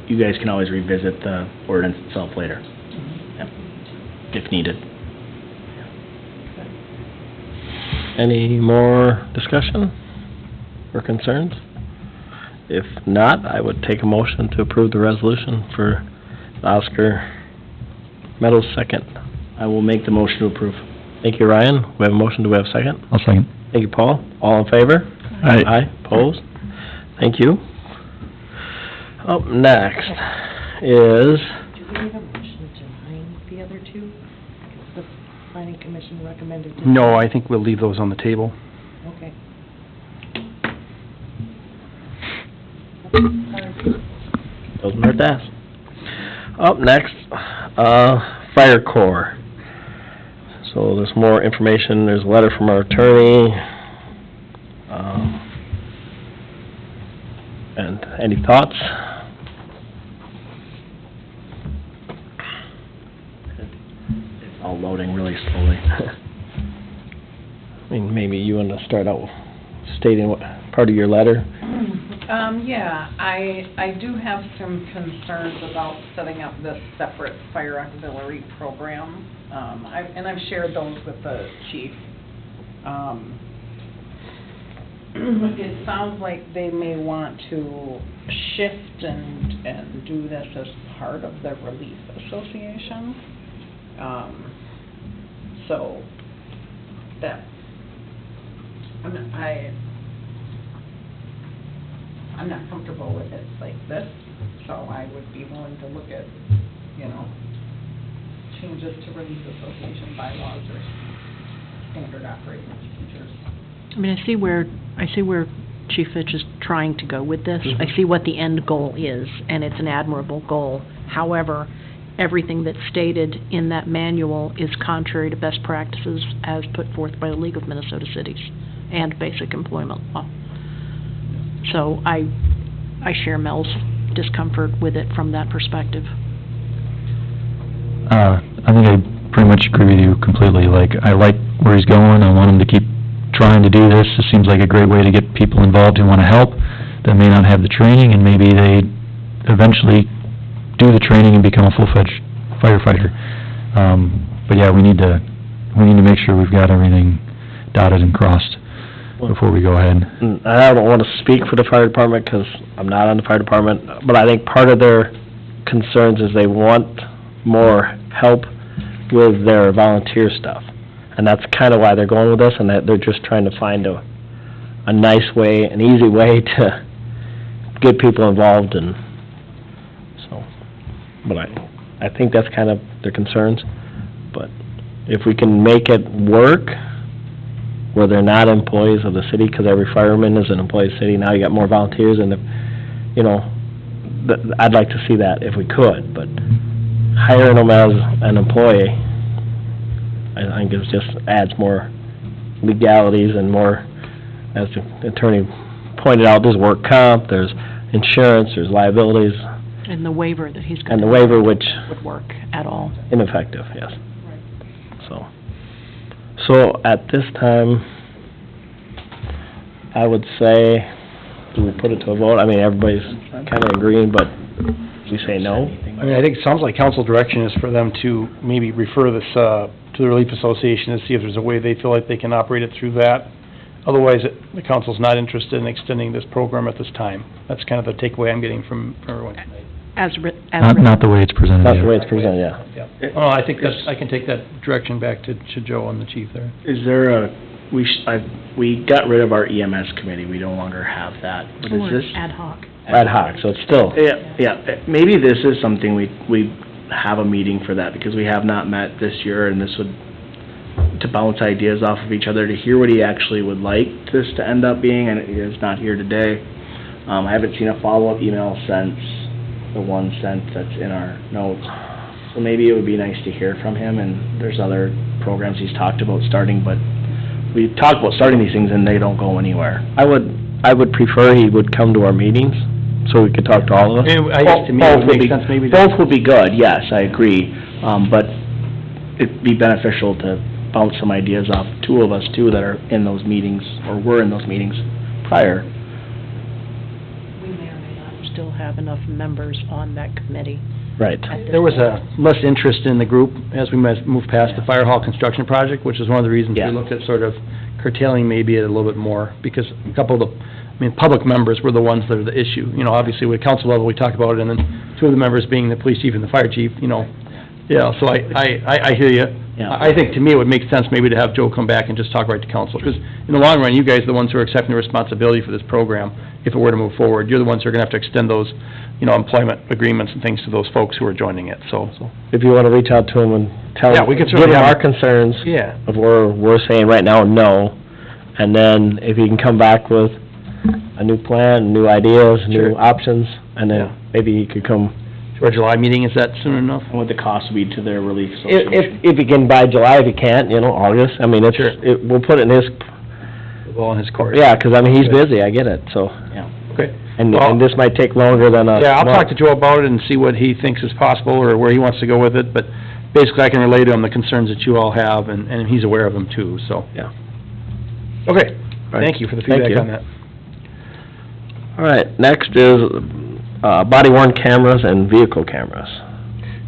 You guys can always revisit the ordinance itself later, yep, if needed. Any more discussion or concerns? If not, I would take a motion to approve the resolution for Oscar Meadows second. I will make the motion to approve. Thank you, Ryan. We have a motion, do we have a second? I'll second. Thank you, Paul. All in favor? Aye, opposed? Thank you. Up next is, Do we need a motion to nine the other two? Because the planning commission recommended. to- No, I think we'll leave those on the table. Okay. doesn't hurt to ask. Up next, Fire Corps. So there's more information, there's a letter from our attorney. And any thoughts? It's all loading really slowly. I mean, maybe you want to start out stating what part of your letter? Yeah, I do have some concerns about setting up this separate fire auxiliary program. And I've shared those with the chief. It sounds like they may want to shift and do this as part of the Relief Association. So, that, I'm not comfortable with it like this, so I would be willing to look at, changes to Relief Association bylaws or standard operating procedures. I mean, I see where Chief Fitch is trying to go with this. I see what the end goal is, and it's an admirable goal. However, everything that's stated in that manual is contrary to best practices as put forth by the League of Minnesota Cities and basic employment law. So I share Mel's discomfort with it from that perspective. I think I pretty much agree with you completely. Like, I like where he's going, I want him to keep trying to do this. It seems like a great way to get people involved who want to help, that may not have the training, and maybe they eventually do the training and become a full-fledged firefighter. But yeah, we need to make sure we've got everything dotted and crossed before we go ahead. I don't want to speak for the fire department, because I'm not on the fire department, but I think part of their concerns is they want more help with their volunteer stuff. And that's kind of why they're going with this, and that they're just trying to find a nice way, an easy way to get people involved, and so, but I think that's kind of their concerns. But if we can make it work, where they're not employees of the city, because every fireman is an employee of the city, now you got more volunteers, and if, I'd like to see that if we could, but hiring them as an employee, I think it just adds more legalities and more, as the attorney pointed out, there's work comp, there's insurance, there's liabilities, And the waiver that he's going and to... the waiver, which, would work at all. ineffective, yes. So at this time, I would say, do we put it to a vote? I mean, everybody's kind of agreeing, but we say no? I mean, I think it sounds like council direction is for them to maybe refer this, to the Relief Association and see if there's a way they feel like they can operate it through that. Otherwise, the council's not interested in extending this program at this time. That's kind of the takeaway I'm getting from everyone. Not the way it's presented Not yet. the way it's presented, yeah. Yeah. Oh, I think that's, I can take that direction back to Joe and the chief there. Is there we got rid of our EMS committee, we no longer have that, but is Or this? ad hoc. Ad hoc, so it's still, Yeah, maybe this is something we have a meeting for that, because we have not met this year, and this would, to bounce ideas off of each other, to hear what he actually would like this to end up being, and he is not here today. I haven't seen a follow-up email since the one sent that's in our notes. So maybe it would be nice to hear from him, and there's other programs he's talked about starting, but we talked about starting these things and they don't go anywhere. I would prefer he would come to our meetings, so we could talk to all of us. I guess to me, it would make sense maybe to... Both would be good, yes, I agree, but it'd be beneficial to bounce some ideas off two of us too that are in those meetings, or were in those meetings prior. We may or may not. Still have enough members on that committee. Right. at this There was point. less interest in the group as we moved past the fire hall construction project, which is one of the reasons Yeah. we looked at sort of curtailing maybe it a little bit more, because a couple of the, public members were the ones that are the issue. Obviously, with council level, we talked about it, and then two of the members being the police chief and the fire chief, Yeah, so I hear you. Yeah. I think to me, it would make sense maybe to have Joe come back and just talk right to council, because in the long run, you guys are the ones who are accepting the responsibility for this program, if it were to move forward. You're the ones who are gonna have to extend those, employment agreements and things to those folks who are joining it, so. If you want to reach out to him and tell Yeah, him, we could give certainly him have- our concerns Yeah. of where we're saying right now, no, and then if he can come back with a new plan, new ideas, new Sure. options, and Yeah. then maybe he could come, To our July meeting, is that soon enough? And what the cost would be to their relief association. if he can by July, if he can't, August, I mean, it's, Sure. we'll put it in his, Well, in his court. yeah, 'cause I mean, he's busy, I get it, so, Okay. and Well- this might take longer than a Yeah, I'll talk month. to Joe about it and see what he thinks is possible, or where he wants to go with it, but basically, I can relay to him the concerns that you all have, and he's aware of them too, so. Yeah. Okay, Right. thank you for the Thank feedback you. on that. All right, next is, body worn cameras and vehicle cameras.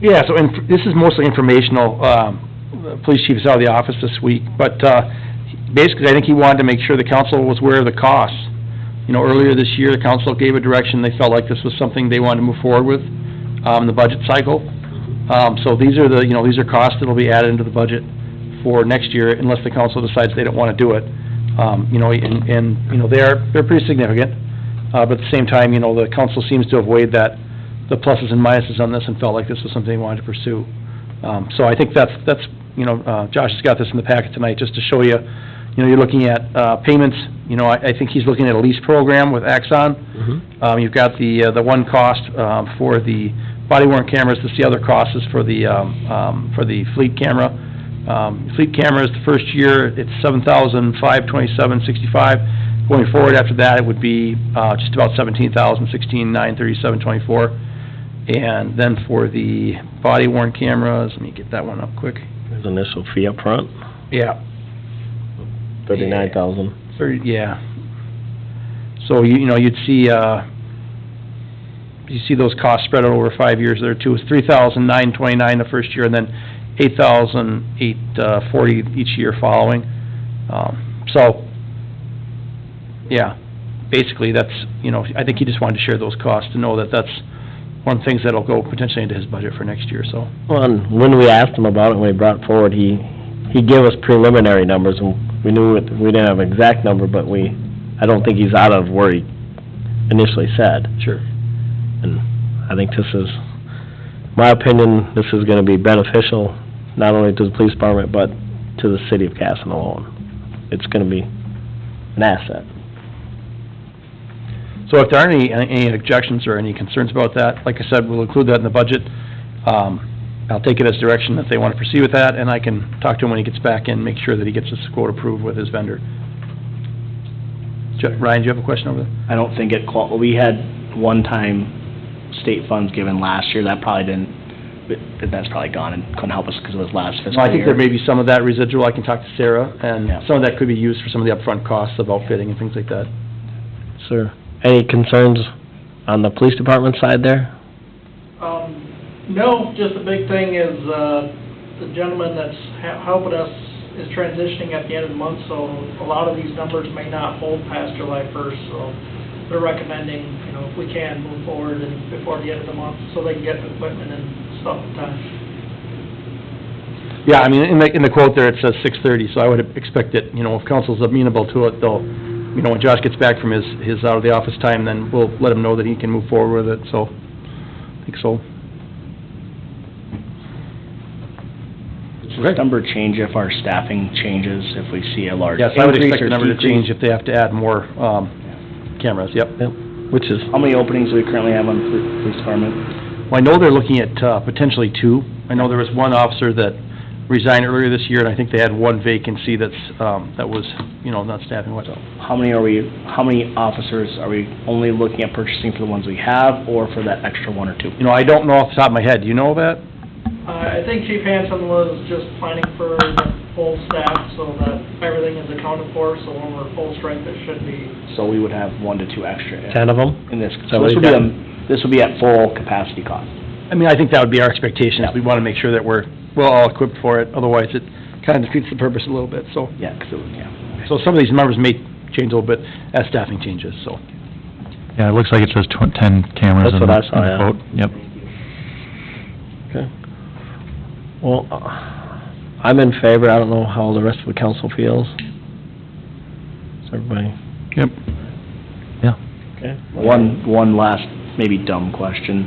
Yeah, so this is mostly informational. The police chief is out of the office this week, but basically, I think he wanted to make sure the council was aware of the costs. Earlier this year, the council gave a direction, they felt like this was something they wanted to move forward with, the budget cycle. So these are these are costs that'll be added into the budget for next year unless the council decides they don't want to do it. You know, and, you know, they're pretty significant, but at the same time, you know, the council seems to have weighed the pluses and minuses on this and felt like this was something they wanted to pursue. So I think that's, you know, Josh has got this in the packet tonight just to show you, you know, you're looking at, payments, you know, I think he's looking at a lease program with Axon. You've got the one cost, for the body worn cameras, the other cost is for the fleet camera. Fleet cameras, the first year, it's $7,527.65. Going forward after that, it would be, just about $17,016,937.24. And then for the body worn cameras, let me get that one up quick. There's initial fee up front, Yeah, 39,000. 30, yeah. So you know, you'd see, you see those costs spread out over 5 years there too. It's $3,929 the first year, and then $8,840 each year following. So, yeah, basically that's, you know, I think he just wanted to share those costs to know that that's one of the things that'll go potentially into his budget for next year, so. Well, and when we asked him about it, when he brought it forward, he gave us preliminary numbers, and we knew it, we didn't have an exact number, but I don't think he's out of where he initially said. Sure. And I think this is, my opinion, this is gonna be beneficial, not only to the police department, but to the city of Casson alone. It's gonna be an asset. So if there aren't any objections or any concerns about that, like I said, we'll include that in the budget. I'll take it as direction that they want to proceed with that, and I can talk to him when he gets back in, make sure that he gets this quote approved with his vendor. Ryan, do you have a question over there? I don't think we had one-time state funds given last year, that probably that's probably gone and couldn't help us because it was last fiscal year. I think there may be some of that residual, I can talk to Sarah, and Yeah. some of that could be used for some of the upfront costs of outfitting and things like that. Sir, any concerns on the police department side there? No, just the big thing is, the gentleman that's helping us is transitioning at the end of the month, so a lot of these numbers may not hold past July 1st, so they're recommending, you know, if we can, move forward and before the end of the month, so they can get the equipment and stuff in time. Yeah, I mean, in the quote there, it says 6:30, so I would expect that, you know, if council's amenable to it, they'll, you know, when Josh gets back from his out of the office time, then we'll let him know that he can move forward with it, so, I think so. Does the number change if our staffing changes, if we see a large Yes, increase I would expect or the number to decrease? change if they have to add more, cameras, yep. Which is, How many openings do we currently have on the police department? Well, I know they're looking at, potentially 2. I know there was one officer that resigned earlier this year, and I think they had one vacancy that's, that was, you know, not staffing well. How many officers are we only looking at purchasing for the ones we have, or for that extra 1 or 2? You know, I don't know off the top of my head, do you know that? I think Chief Hanson was just planning for the full staff, so that everything is accounted for, so when we're full strength, it should be. So we would have 1 to 2 extra 10 of them? in this, So so this we've would be, got- this would be at full capacity cost. I mean, I think that would be our expectation, is we want to make sure that we're all equipped for it, otherwise it kind of defeats the purpose a little bit, so. Yeah, 'cause it would, yeah. So some of these numbers may change a little bit as staffing changes, so. Yeah, it looks like it says 10 cameras That's in what I the saw, yeah. quote. Yep. Okay. Well, I'm in favor, I don't know how the rest of the council feels. Is everybody? Yep. Yeah. Okay. One last, maybe dumb question.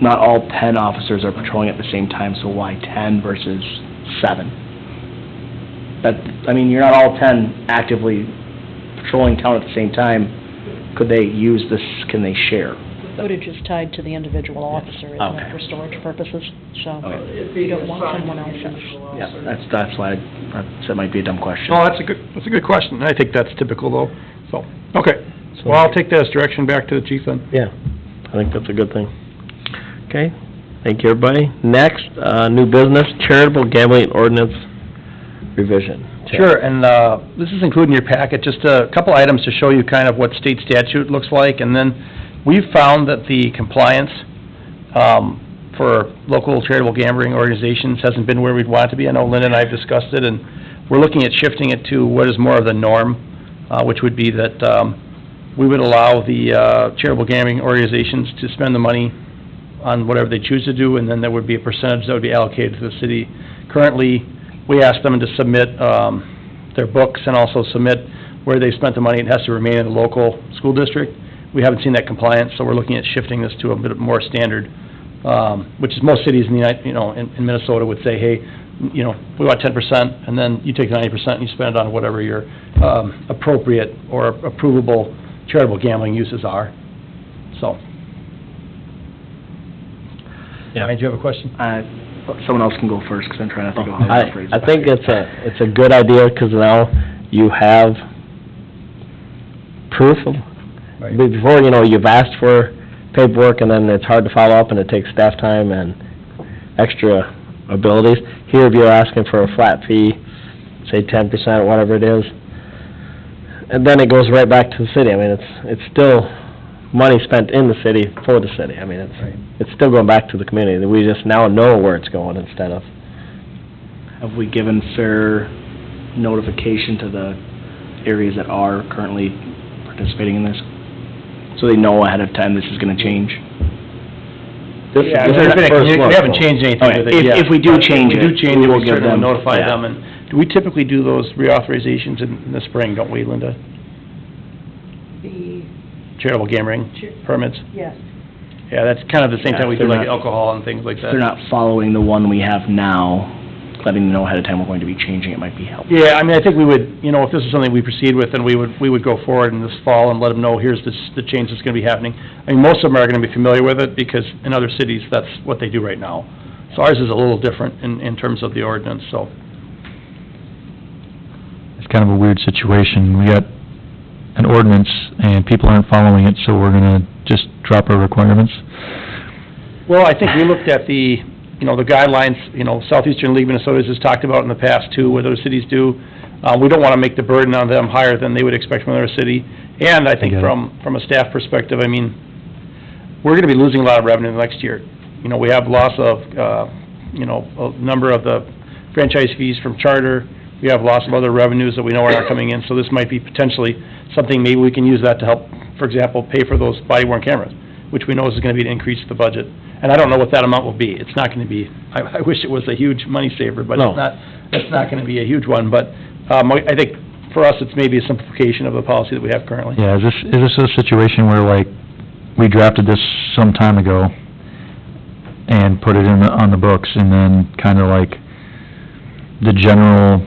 Not all 10 officers are patrolling at the same time, so why 10 versus 7? I mean, you're not all 10 actively patrolling town at the same time. Could they use this, can they share? Footage is tied to the individual officer, isn't Okay. it, for storage purposes, so Okay. It'd you be don't want assigned someone to the else's. individual Yeah, officer. that's why, that might be a dumb question. Oh, that's a good question, I think that's typical though, so, okay. Well, I'll take that as direction back to the chief then. Yeah, I think that's a good thing. Okay, thank you, everybody. Next, new business, charitable gambling ordinance revision. Sure, and this is included in your packet, just a couple items to show you kind of what state statute looks like, and then we've found that the compliance for local charitable gambling organizations hasn't been where we'd want it to be. I know Lynn and I have discussed it, and we're looking at shifting it to what is more of the norm, which would be that we would allow the charitable gambling organizations to spend the money on whatever they choose to do, and then there would be a percentage that would be allocated to the city. Currently, we ask them to submit their books and also submit where they spent the money. It has to remain in the local school district. We haven't seen that compliance, so we're looking at shifting this to a bit more standard, which is most cities in the in Minnesota would say, hey, we want 10%, and then you take 90% and you spend it on whatever your appropriate or approvable charitable gambling uses are. So. Yeah. Ryan, do you have a question? Someone else can go first, because I'm trying to think of how to phrase it. I think it's a good idea, because now you have proof of, Right. before, you've asked for paperwork, and then it's hard to follow up, and it takes staff time and extra abilities. Here, if you're asking for a flat fee, say 10% or whatever it is, and then it goes right back to the city. I mean, it's still money spent in the city for the city. I mean, it's still going back to the community. We just now know where it's going instead of... Have we given fair notification to the areas that are currently participating in this? So they know ahead of time this is gonna change? Yeah, This is there's been a first commu- look, we haven't so- changed anything Okay, with it yet. if we do change If we do it, change we it, will we give certainly them- notify yeah. them. And do we typically do those reauthorizations in the spring, don't we, Linda? The, Charitable gambling permits? yes, Yeah, that's kind of the same Yeah, time we do they're like not- alcohol and things like If that. they're not following the one we have now, letting them know ahead of time we're going to be changing, it might be helpful. Yeah, I mean, I think we would, if this is something we proceed with, then we would go forward in this fall and let them know, here's the change that's gonna be happening. I mean, most of them are gonna be familiar with it, because in other cities, that's what they do right now. So ours is a little different in terms of the ordinance, so. It's kind of a weird situation. We got an ordinance, and people aren't following it, so we're gonna just drop our requirements. Well, I think we looked at the guidelines, Southeastern League Minnesota has talked about in the past too, what other cities do. We don't wanna make the burden on them higher than they would expect from another city. And I think I get it. from a staff perspective, I mean, we're gonna be losing a lot of revenue next year. We have loss of, a number of the franchise fees from charter. We have loss of other revenues that we know are not coming in, so this might be potentially something, maybe we can use that to help, for example, pay for those body-worn cameras, which we know is gonna be an increase to the budget. And I don't know what that amount will be. It's not gonna be, I wish it was a huge money saver, but No. it's not gonna be a huge one. But, I think for us, it's maybe a simplification of the policy that we have currently. Yeah, is this a situation where, like, we drafted this some time ago and put it on the books, and then kinda like the general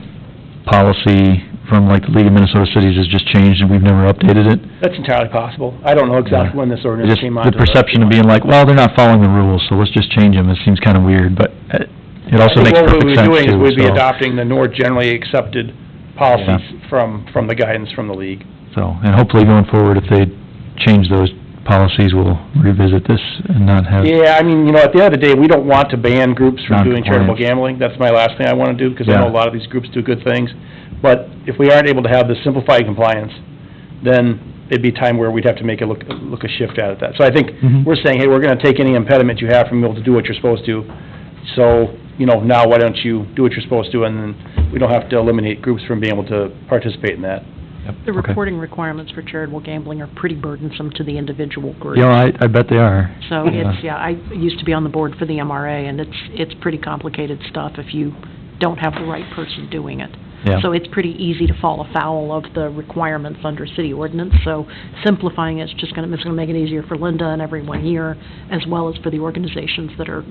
policy from like the League of Minnesota Cities has just changed and we've never updated it? That's entirely possible. I don't know exactly when this ordinance Just came on. the perception of being like, well, they're not following the rules, so let's just change them. It seems kinda weird, but it also makes perfect sense What we'd be doing is too, we'd be so- adopting the more generally accepted policies from the guidance from the league. So, and hopefully going forward, if they change those policies, we'll revisit this and not have... Yeah, I mean, at the end of the day, we don't want to ban groups from doing charitable Non-compliance. gambling. That's my last thing I want to do, because I know Yeah. a lot of these groups do good things. But if we aren't able to have the simplified compliance, then it'd be time where we'd have to make a look a shift at that. So I think Mhm. we're saying, hey, we're gonna take any impediment you have from being able to do what you're supposed to. So, now why don't you do what you're supposed to, and then we don't have to eliminate groups from being able to participate in that. The Okay. reporting requirements for charitable gambling are pretty burdensome to the individual group. Yeah, I bet they are. So I used to be on the board for the MRA, and it's pretty complicated stuff if you don't have the right person doing it. Yeah. So it's pretty easy to fall afoul of the requirements under city ordinance, so simplifying it's just gonna make it easier for Linda and everyone here, as well as for the organizations that are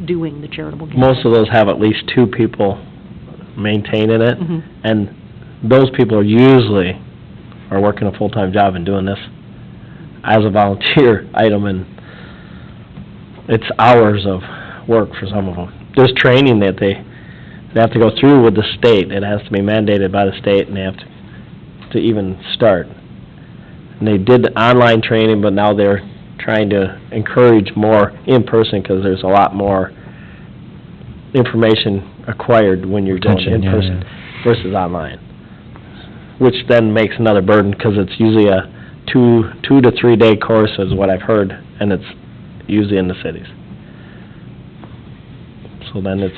doing the charitable gambling. Most of those have at least two people maintaining it, Mhm. and those people usually are working a full-time job and doing this as a volunteer item, and it's hours of work for some of them. There's training that they have to go through with the state. It has to be mandated by the state, and they have to even start. And they did the online training, but now they're trying to encourage more in-person, because there's a lot more information acquired when you're doing Retention, yeah, in-person versus online. Which then makes another burden, because it's usually a two to 3 day course is what I've heard, and it's usually in the cities. So then it's,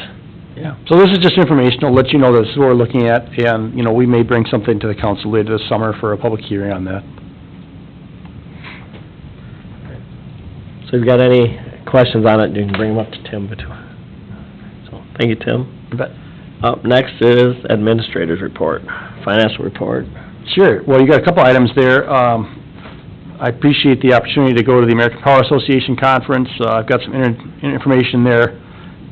Yeah. So this is just informational, let you know this is what we're looking at, and, we may bring something to the council later this summer for a public hearing on that. so if you got any questions on it, you can bring them up to Tim. So, thank you, Tim. You bet. Up next is administrator's report, financial report. Sure. Well, you got a couple items there. I appreciate the opportunity to go to the American Power Association Conference. I've got some information there.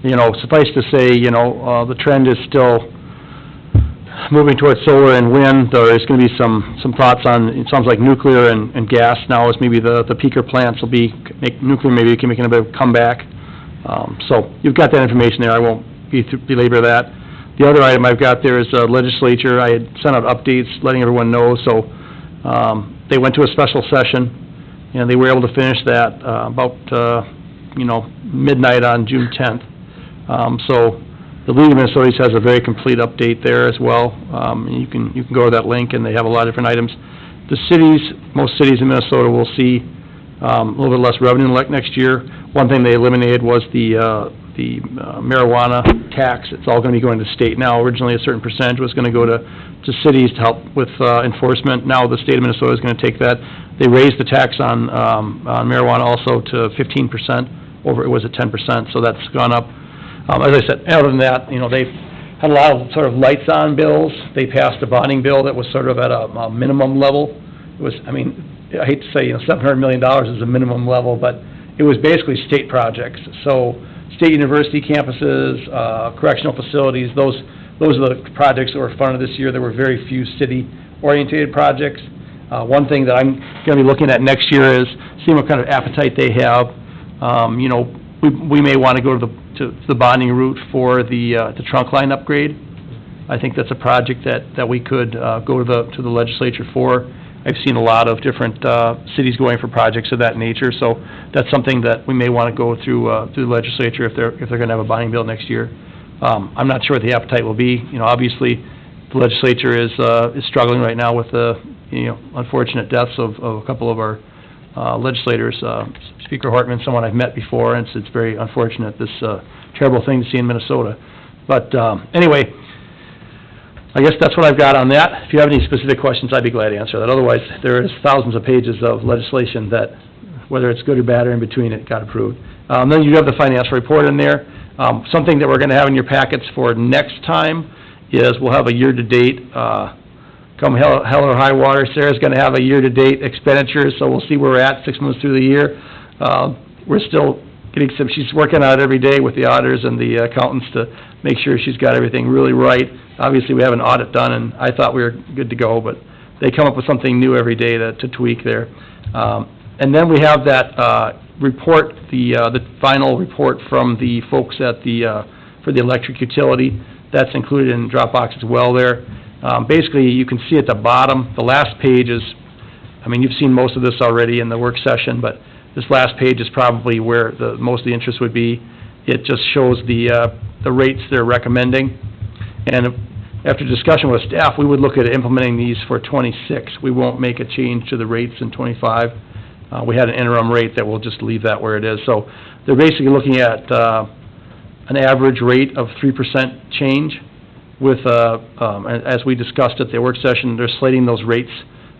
You know, suffice to say, the trend is still moving towards solar and wind. There's going to be some thoughts on, it sounds like nuclear and gas now is maybe the peaker plants will be, nuclear maybe can make a bit of a comeback. So you've got that information there. I won't belabor that. The other item I've got there is legislature. I had sent out updates letting everyone know, so they went to a special session, and they were able to finish that about, midnight on June 10th. So the League of Minnesotans has a very complete update there as well. You can go to that link, and they have a lot of different items. The cities, most cities in Minnesota will see a little bit less revenue next year. One thing they eliminated was the marijuana tax. It's all going to be going to state now. Originally, a certain percentage was going to go to cities to help with enforcement. Now the state of Minnesota is going to take that. They raised the tax on marijuana also to 15%. Over it was at 10%, so that's gone up. As I said, other than that, they've had a lot of sort of lights-on bills. They passed a bonding bill that was sort of at a minimum level. It was, I hate to say, $700 million is a minimum level, but it was basically state projects. So state university campuses, correctional facilities, those are the projects that were funded this year. There were very few city-oriented projects. One thing that I'm going to be looking at next year is seeing what kind of appetite they have. We may want to go to the bonding route for the trunk line upgrade. I think that's a project that we could go to the legislature for. I've seen a lot of different cities going for projects of that nature, so that's something that we may want to go through the legislature if they're going to have a bonding bill next year. I'm not sure what the appetite will be. Obviously, the legislature is struggling right now with the unfortunate deaths of a couple of our legislators. Speaker Hortman, someone I've met before, and it's very unfortunate, this terrible thing to see in Minnesota. But anyway, I guess that's what I've got on that. If you have any specific questions, I'd be glad to answer that. Otherwise, there is thousands of pages of legislation that, whether it's good or bad or in between, it got approved. Then you have the financial report in there. Something that we're going to have in your packets for next time is we'll have a year-to-date, come hell or high water, Sarah's going to have a year-to-date expenditures, so we'll see where we're at 6 months through the year. We're still getting she's working on it every day with the auditors and the accountants to make sure she's got everything really right. Obviously, we have an audit done, and I thought we were good to go, but they come up with something new every day to tweak there. And then we have that report, the final report from the folks at for the electric utility. That's included in Dropbox as well there. Basically, you can see at the bottom, the last page is, you've seen most of this already in the work session, but this last page is probably where most of the interest would be. It just shows the rates they're recommending. And after discussion with staff, we would look at implementing these for 26. We won't make a change to the rates in 25. We had an interim rate that we'll just leave that where it is. So they're basically looking at an average rate of 3% change with, as we discussed at the work session, they're slating those rates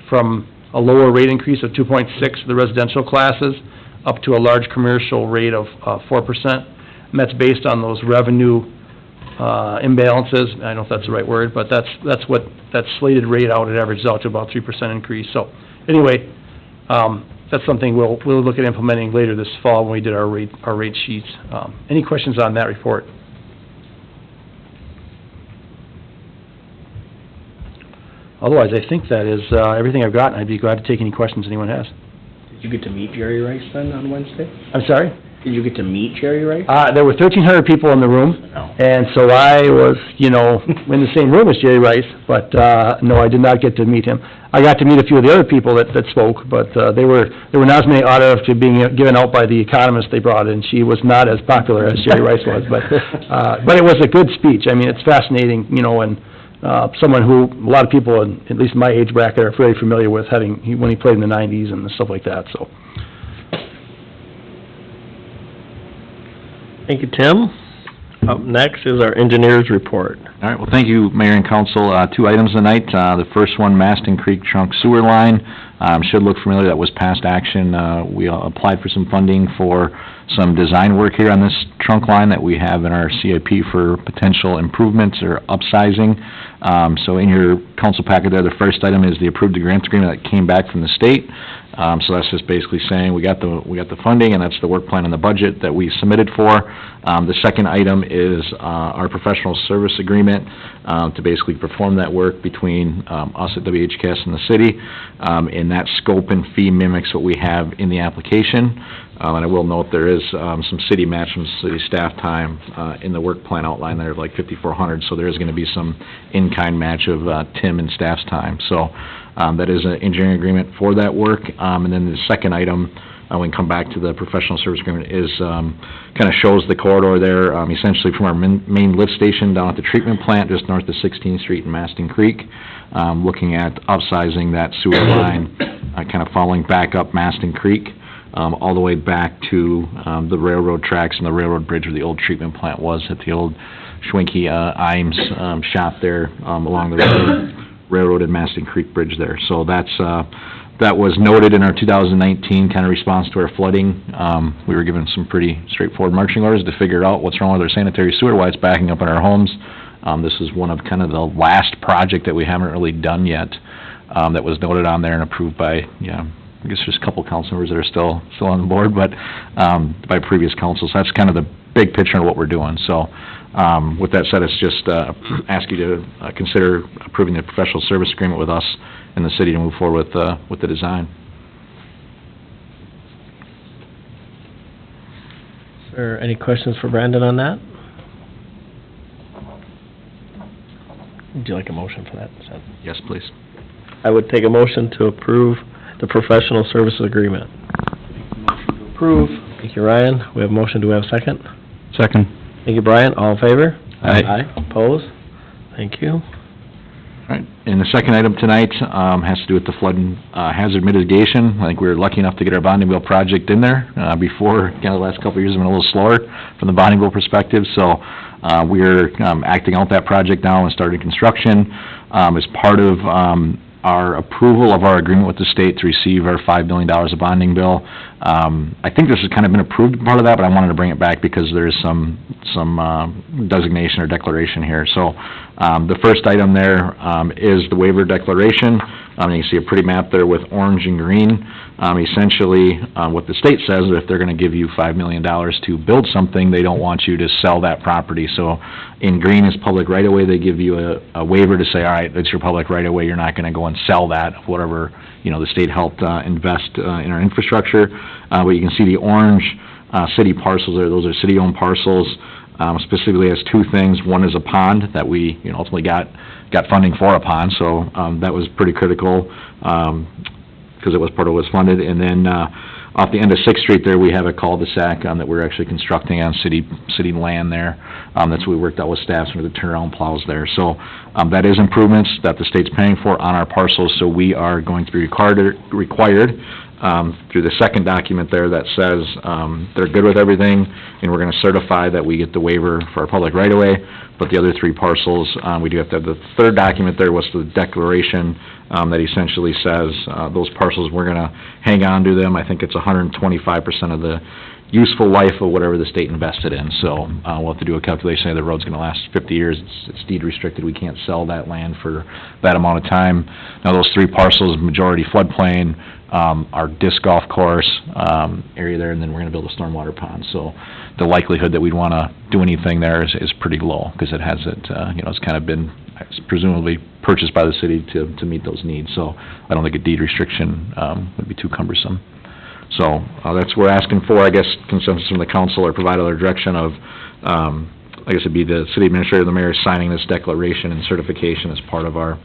from a lower rate increase of 2.6 for the residential classes up to a large commercial rate of 4%. And that's based on those revenue imbalances. I don't know if that's the right word, but that's what that slated rate out, it averages out to about 3% increase. So anyway, that's something we'll look at implementing later this fall when we did our rate sheets. Any questions on that report? Otherwise, I think that is everything I've got, and I'd be glad to take any questions anyone has. Did you get to meet Jerry Rice then on Wednesday? I'm sorry? Did you get to meet Jerry Rice? There were 1,300 people in the room, and so I was, in the same room as Jerry Rice, but no, I did not get to meet him. I got to meet a few of the other people that spoke, but there were not as many autographs being given out by the economist they brought in. She was not as popular as Jerry Rice was, but it was a good speech. It's fascinating, and someone who a lot of people, at least my age bracket, are very familiar with when he played in the 90s and stuff like that, so. Thank you, Tim. Up next is our engineer's report. All right, well, thank you, Mayor and Council. 2 items tonight. The first one, Maston Creek Trunk Sewer Line. Should look familiar, that was past action. We applied for some funding for some design work here on this trunk line that we have in our CIP for potential improvements or upsizing. So in your council packet there, the first item is the approved grant agreement that came back from the state. So that's just basically saying we got the funding, and that's the work plan and the budget that we submitted for. The second item is our professional service agreement to basically perform that work between us at WHCS and the city. And that scope and fee mimics what we have in the application. And I will note there is some city match from city staff time in the work plan outline there of like $5,400, so there is going to be some in-kind match of Tim and staff's time. So that is an engineering agreement for that work. And then the second item, we can come back to the professional service agreement, is kind of shows the corridor there, essentially from our main lift station down at the treatment plant just north of 16th Street and Maston Creek, looking at upsizing that sewer line, kind of following back up Maston Creek, all the way back to the railroad tracks and the railroad bridge where the old treatment plant was at the old Schwenke Imes shop there along the railroad and Maston Creek Bridge there. So that was noted in our 2019 kind of response to our flooding. We were given some pretty straightforward marching orders to figure out what's wrong with our sanitary sewer, why it's backing up in our homes. This is one of kind of the last project that we haven't really done yet that was noted on there and approved by, I guess there's a couple council members that are still on the board, but by previous councils. That's kind of the big picture of what we're doing. So with that said, it's just ask you to consider approving the professional service agreement with us in the city to move forward with the design. Is there any questions for Brandon on that? Would you like a motion for that? Yes, please. I would take a motion to approve the professional services agreement. Motion to approve. Thank you, Ryan. We have a motion. Do we have a second? Second. Thank you, Brian. All in favor? Aye. Opposed? Thank you. All right, and the second item tonight has to do with the flood hazard mitigation. I think we were lucky enough to get our bonding bill project in there before, the last couple of years have been a little slower from the bonding bill perspective. So we're acting out that project now and starting construction. As part of our approval of our agreement with the state to receive our $5 million of bonding bill. I think this has kind of been approved part of that, but I wanted to bring it back because there is some designation or declaration here. So the first item there is the waiver declaration. You can see a pretty map there with orange and green. Essentially, what the state says is if they're going to give you $5 million to build something, they don't want you to sell that property. So in green is public right-of-way. They give you a waiver to say, all right, it's your public right-of-way. You're not going to go and sell that, whatever, the state helped invest in our infrastructure. But you can see the orange city parcels there. Those are city-owned parcels. Specifically has two things. One is a pond that we ultimately got funding for a pond, so that was pretty critical because it was part of what was funded. And then off the end of 6th Street there, we have a cul-de-sac that we're actually constructing on city land there. That's what we worked out with staff for the turnaround plows there. So that is improvements that the state's paying for on our parcels, so we are going to be required through the second document there that says they're good with everything, and we're going to certify that we get the waiver for our public right-of-way. But the other three parcels, we do have to have the third document there was the declaration that essentially says those parcels, we're going to hang on to them. I think it's 125% of the useful life of whatever the state invested in. So we'll have to do a calculation. The road's going to last 50 years. It's deed restricted. We can't sell that land for that amount of time. Now, those three parcels, majority floodplain, our disc golf course area there, and then we're going to build a stormwater pond. So the likelihood that we'd want to do anything there is pretty low because it hasn't, it's kind of been presumably purchased by the city to meet those needs. So I don't think a deed restriction would be too cumbersome. So that's what we're asking for, I guess, consensus from the council or provide other direction of, I guess it'd be the city administrator, the mayor signing this declaration and certification as part of our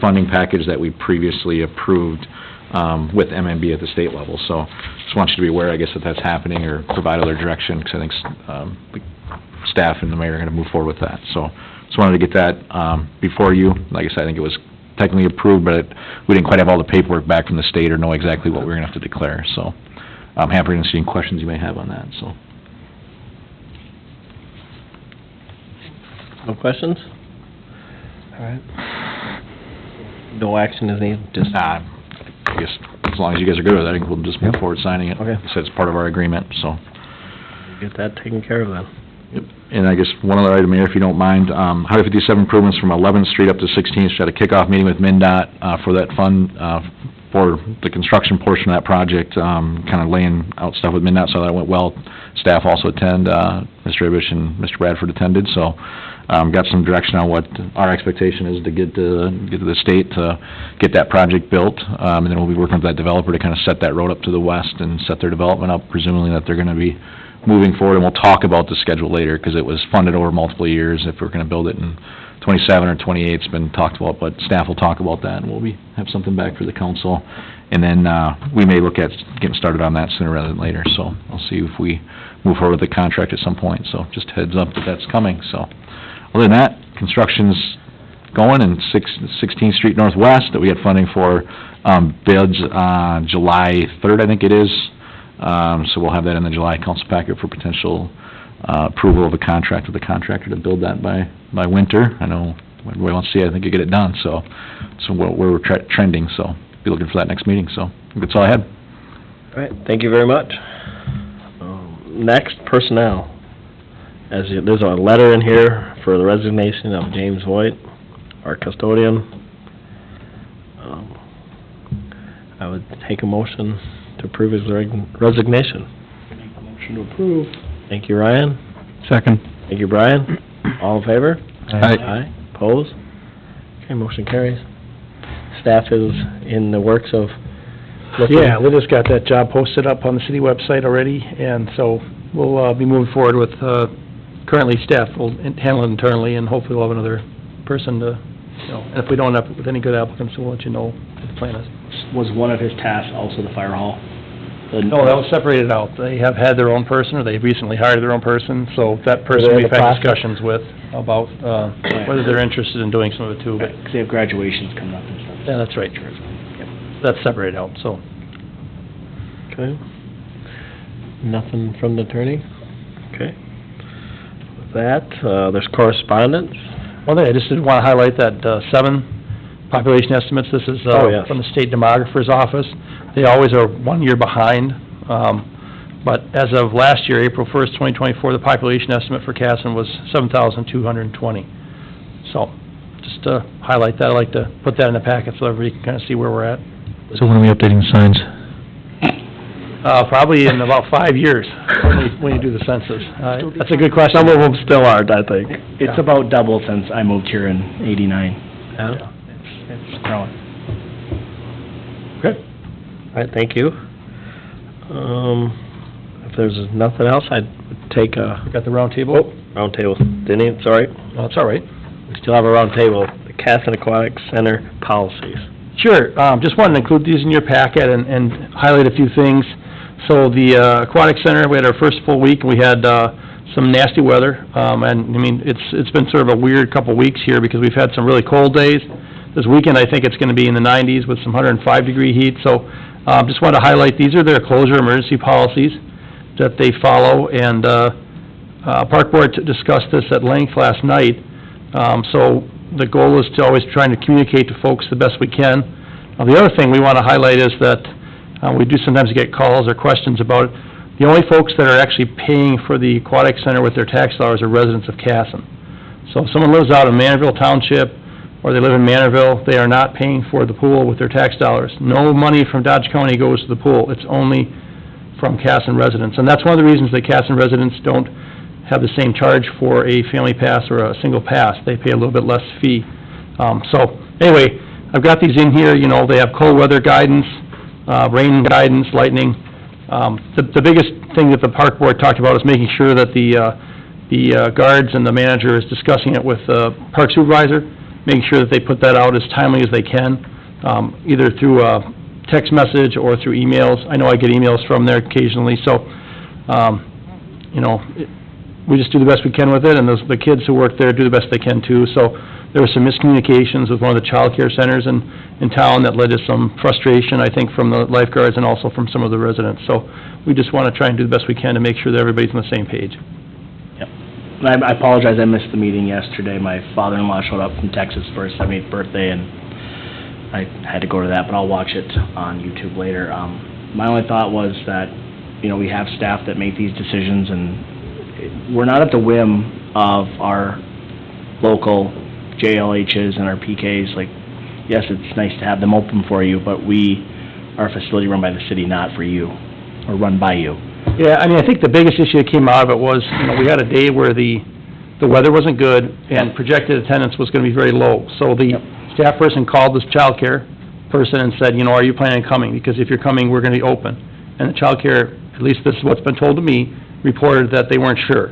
funding package that we previously approved with MMB at the state level. So just want you to be aware, I guess, that that's happening or provide other direction because I think the staff and the mayor are going to move forward with that. So just wanted to get that before you. Like I said, I think it was technically approved, but we didn't quite have all the paperwork back from the state or know exactly what we were going to have to declare. So I'm happy to answer any questions you may have on that. So. No questions? All right. No action is needed, just... I guess, as long as you guys are good with that, I think we'll just move forward signing it. Okay. So it's part of our agreement, so. Get that taken care of then. Yep. And I guess one other item, Mayor, if you don't mind, Highway 57 improvements from 11th Street up to 16th, had a kickoff meeting with MnDOT, for that fund, for the construction portion of that project, kind of laying out stuff with MnDOT, so that went well. Staff also attend, Mr. Ibish and Mr. Bradford attended, so, got some direction on what our expectation is to get to the state to get that project built. And then we'll be working with that developer to kind of set that road up to the west and set their development up, presumably that they're gonna be moving forward, and we'll talk about the schedule later, because it was funded over multiple years. If we're gonna build it in 27 or 28, it's been talked about, but staff will talk about that, and we'll have something back for the council. And then, we may look at getting started on that sooner rather than later, so I'll see if we move forward with the contract at some point, so just heads up that that's coming, so. Other than that, construction's going in 16th Street Northwest, that we had funding for, bids, July 3rd, I think it is. So we'll have that in the July council packet for potential, approval of a contract with the contractor to build that by winter. I know everybody wants to see it, I think you get it done, so where we're trending, so be looking for that next meeting, so that's all I had. All right, thank you very much. Next, personnel. There's a letter in here for the resignation of James Voigt, our custodian. I would take a motion to approve his resignation. Motion to approve. Thank you, Ryan. Second. Thank you, Brian. All in favor? Aye. Aye. Opposed? Okay, motion carries. Staff is in the works of looking. Yeah, Linda's got that job posted up on the city website already, and so we'll, be moving forward with, currently staff will handle it internally, and hopefully we'll have another person to, and if we don't end up with any good applicants, we'll let you know what the plan is. Was one of his tasks also the fire hall? No, that was separated out. They have had their own person, or they've recently hired their own person, so that person They're in we've the had process? discussions with about, whether they're interested in doing some of it too, but, Because they have graduations coming up and stuff. yeah, that's right. That's separated out, so. Okay. Nothing from the attorney? Okay. With that, there's correspondence. One thing, I just did want to highlight that, 7 population estimates, this is, Oh, yes. from the state demographer's office. They always are 1 year behind, but as of last year, April 1st, 2024, the population estimate for Casson was 7,220. So, just to highlight that, I'd like to put that in the packet so everybody can kind of see where we're at. So when are we updating the signs? Probably in about 5 years, when you do the census. That's a good question. Some of them still aren't, I think. It's about double since I moved here in '89. Yeah. It's growing. Okay. All right, thank you. If there's nothing else, I'd take a Got the round table? round table. Denny, sorry. No, it's all right. We still have a round table, the Casson Aquatic Center policies. Sure, just wanted to include these in your packet and highlight a few things. So the Aquatic Center, we had our first full week, and we had some nasty weather. And, I mean, it's been sort of a weird couple weeks here because we've had some really cold days. This weekend, I think it's gonna be in the 90s with some 105-degree heat. So, just wanted to highlight, these are their closure emergency policies that they follow. And Park Board discussed this at length last night. So the goal is to always trying to communicate to folks the best we can. The other thing we want to highlight is that we do sometimes get calls or questions about it. The only folks that are actually paying for the aquatic center with their tax dollars are residents of Casson. So if someone lives out in Manorville Township, or they live in Manorville, they are not paying for the pool with their tax dollars. No money from Dodge County goes to the pool. It's only from Casson residents. And that's one of the reasons that Casson residents don't have the same charge for a family pass or a single pass. They pay a little bit less fee. So, anyway, I've got these in here, you know, they have cold weather guidance, rain guidance, lightning. The biggest thing that the park board talked about is making sure that the guards and the manager is discussing it with the park supervisor, making sure that they put that out as timely as they can, either through a text message or through emails. I know I get emails from there occasionally, so, you know, we just do the best we can with it, and the kids who work there do the best they can too. So there were some miscommunications with one of the child care centers in town that led to some frustration, I think, from the lifeguards and also from some of the residents. So we just want to try and do the best we can to make sure that everybody's on the same page. Yep. And I apologize, I missed the meeting yesterday. My father-in-law showed up from Texas for his 78th birthday, and I had to go to that, but I'll watch it on YouTube later. My only thought was that, we have staff that make these decisions, and we're not at the whim of our local JLHs and our PKs. Like, yes, it's nice to have them open for you, but we are a facility run by the city, not for you, or run by you. Yeah, I mean, I think the biggest issue that came out of it was, we had a day where the weather wasn't good, and projected attendance was gonna be very low. So the staff person called this childcare person and said, are you planning on coming? Because if you're coming, we're gonna be open. And the childcare, at least this is what's been told to me, reported that they weren't sure.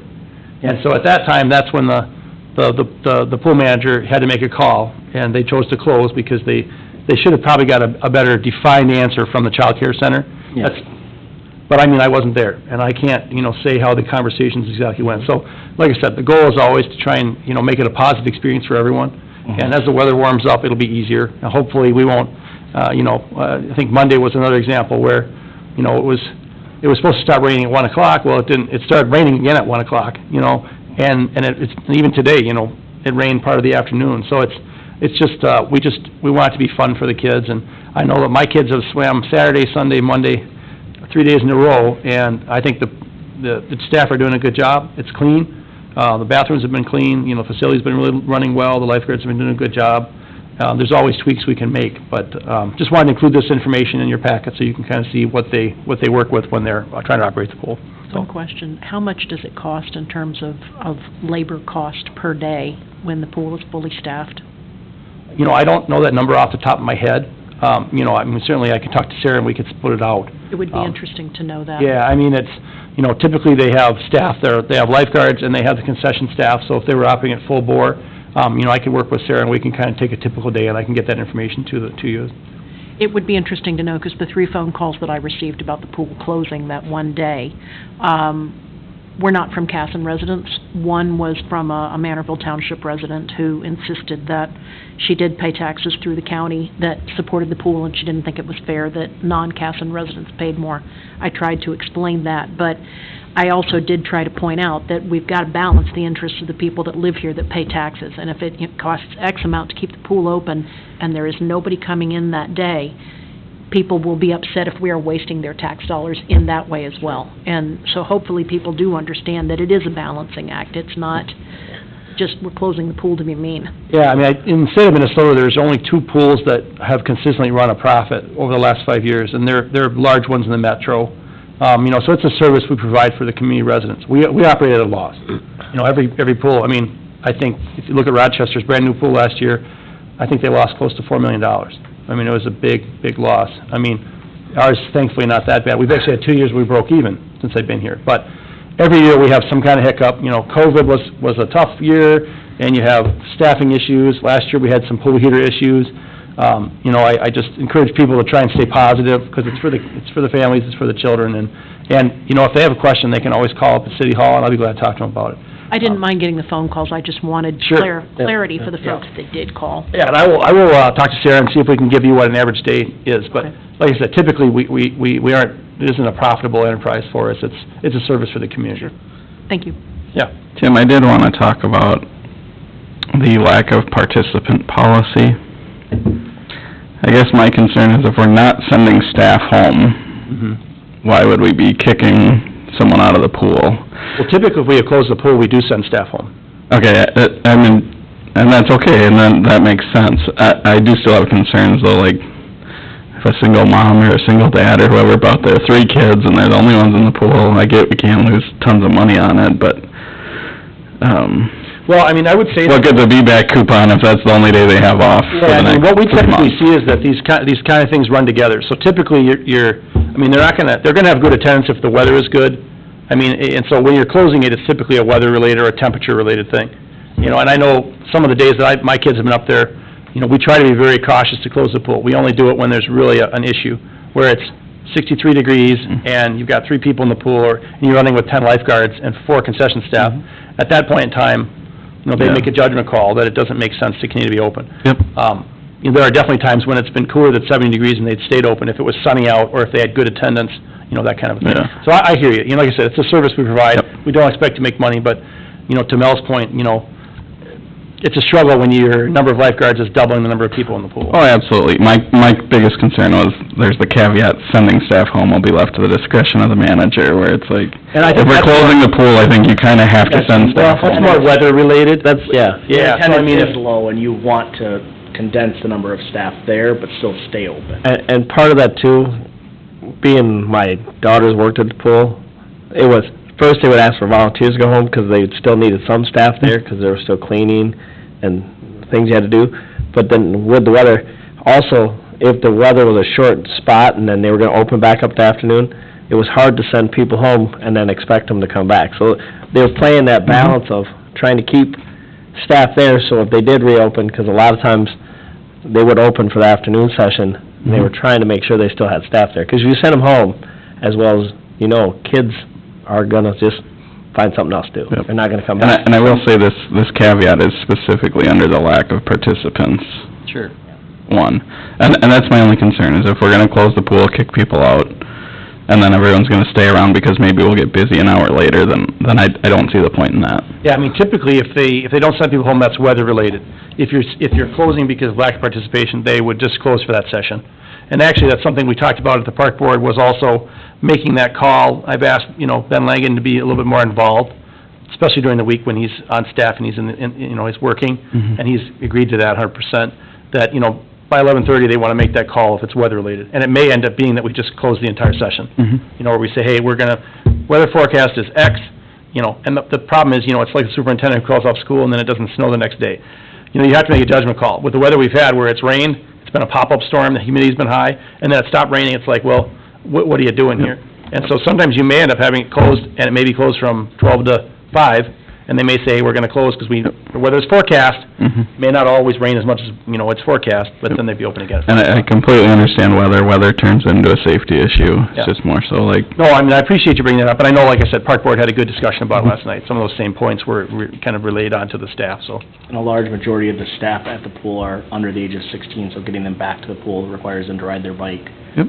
And so at that time, that's when the pool manager had to make a call, and they chose to close because they should have probably got a better defined answer from the childcare center. Yes. But I mean, I wasn't there, and I can't, say how the conversations exactly went. So, like I said, the goal is always to try and, make it a positive experience for everyone. And as the weather warms up, it'll be easier. And hopefully, we won't, I think Monday was another example where, it was supposed to start raining at 1 o'clock. Well, it didn't. It started raining again at 1 o'clock, and it's even today, it rained part of the afternoon. So it's just, we want it to be fun for the kids. And I know that my kids have swam Saturday, Sunday, Monday, 3 days in a row, and I think the staff are doing a good job. It's clean. The bathrooms have been clean, the facility's been really running well, the lifeguards have been doing a good job. There's always tweaks we can make, but just wanted to include this information in your packet so you can kind of see what they work with when they're trying to operate the pool. So. One question, how much does it cost in terms of labor cost per day when the pool is fully staffed? I don't know that number off the top of my head. I mean, certainly I can talk to Sarah and we could split it out. It would be interesting to know that. Yeah, I mean, it's, typically they have staff there, they have lifeguards and they have the concession staff, so if they were operating at full bore, I could work with Sarah and we can kind of take a typical day and I can get that information to you. It would be interesting to know, because the 3 phone calls that I received about the pool closing that one day, were not from Casson residents. One was from a Manorville Township resident who insisted that she did pay taxes through the county that supported the pool, and she didn't think it was fair that non-Casson residents paid more. I tried to explain that, but I also did try to point out that we've got to balance the interests of the people that live here that pay taxes, and if it costs X amount to keep the pool open and there is nobody coming in that day, people will be upset if we are wasting their tax dollars in that way as well. And so hopefully people do understand that it is a balancing act. It's not just we're closing the pool to be mean. Yeah, I mean, in the state of Minnesota, there's only 2 pools that have consistently run a profit over the last 5 years, and they're large ones in the metro. So it's a service we provide for the community residents. We operate at a loss. Every pool, I mean, I think if you look at Rochester's brand-new pool last year, I think they lost close to $4 million. I mean, it was a big, big loss. I mean, ours thankfully not that bad. We've actually had 2 years we broke even since I've been here. But every year we have some kind of hiccup. COVID was a tough year, and you have staffing issues. Last year we had some pool heater issues. I just encourage people to try and stay positive, because it's for the families, it's for the children, and if they have a question, they can always call up at City Hall, and I'll be glad to talk to them about it. I didn't mind getting the phone calls, I just wanted Sure. clarity for the folks that did call. Yeah, and I will talk to Sarah and see if we can give you what an average day is, but Okay. like I said, typically, we aren't, it isn't a profitable enterprise for us, it's a service for the community. Thank you. Yeah. Tim, I did want to talk about the lack of participant policy. I guess my concern is if we're not sending staff home, why would we be kicking someone out of the pool? Well, typically, if we close the pool, we do send staff home. Okay, and that's okay, and then that makes sense. I do still have concerns though, like, if a single mom or a single dad or whoever brought their 3 kids and they're the only ones in the pool, I get we can't lose tons of money on it, but, Well, I mean, I would say what good's a be-back coupon if that's the only day they have off for Yeah, the I mean, next what we 6 typically months? see is that these kind of things run together. So typically, they're gonna have good attendance if the weather is good. I mean, and so when you're closing it, it's typically a weather-related or a temperature-related thing. And I know some of the days that my kids have been up there, we try to be very cautious to close the pool. We only do it when there's really an issue, where it's 63 degrees and you've got 3 people in the pool, and you're running with 10 lifeguards and 4 concession staff. At that point in time, they make a judgment call that it doesn't make sense to continue to be open. Yep. There are definitely times when it's been cooler than 70 degrees and they'd stayed open if it was sunny out or if they had good attendance, that kind of a thing. Yeah. So I hear you. Like I said, it's a service we provide. Yep. We don't expect to make money, but, to Mel's point, it's a struggle when your number of lifeguards is doubling the number of people in the pool. Oh, absolutely. My biggest concern was, there's the caveat, sending staff home will be left to the discretion of the manager, where it's like, And I if think we're that's closing the pool, I think you kinda have to send staff Well, home. that's more weather-related. That's, yeah. Yeah, so I mean, Attendance if, is low, and you want to condense the number of staff there, but still stay open. And part of that too, being my daughters worked at the pool, it was, first they would ask for volunteers to go home, because they still needed some staff there, because they were still cleaning and things you had to do. But then with the weather, also, if the weather was a short spot and then they were gonna open back up the afternoon, it was hard to send people home and then expect them to come back. So they were playing that balance of trying to keep staff there, so if they did reopen, because a lot of times they would open for the afternoon session, and they were trying to make sure they still had staff there. Because if you send them home, as well as, you know, kids are gonna just find something else to do. Yep. They're not gonna come And back. I will say this caveat is specifically under the lack of participants, sure. one. And that's my only concern, is if we're gonna close the pool, kick people out, and then everyone's gonna stay around because maybe we'll get busy an hour later, then I don't see the point in that. Yeah, I mean, typically, if they don't send people home, that's weather-related. If you're closing because of lack of participation, they would just close for that session. And actually, that's something we talked about at the park board, was also making that call. I've asked, Ben Langen to be a little bit more involved, especially during the week when he's on staff and he's he's working, Mhm. and he's agreed to that 100%, that, by 11:30, they want to make that call if it's weather-related. And it may end up being that we just close the entire session. Mhm. Where we say, hey, weather forecast is X, and the problem is, it's like the superintendent who calls off school and then it doesn't snow the next day. You have to make a judgment call. With the weather we've had, where it's rained, it's been a pop-up storm, the humidity's been high, and then it stopped raining, it's like, well, what are you doing here? And so sometimes you may end up having it closed, and it may be closed from 12 to 5, and they may say, we're gonna close because the weather's forecast, Mhm. may not always rain as much as, it's forecast, but then they'd be open again. And I completely understand weather turns into a safety issue. Yeah. It's just more so like, No, I mean, I appreciate you bringing that up, and I know, like I said, Park Board had a good discussion about it last night. Some of those same points were kind of relayed on to the staff, so. And a large majority of the staff at the pool are under the age of 16, so getting them back to the pool requires them to ride their bike. Yep.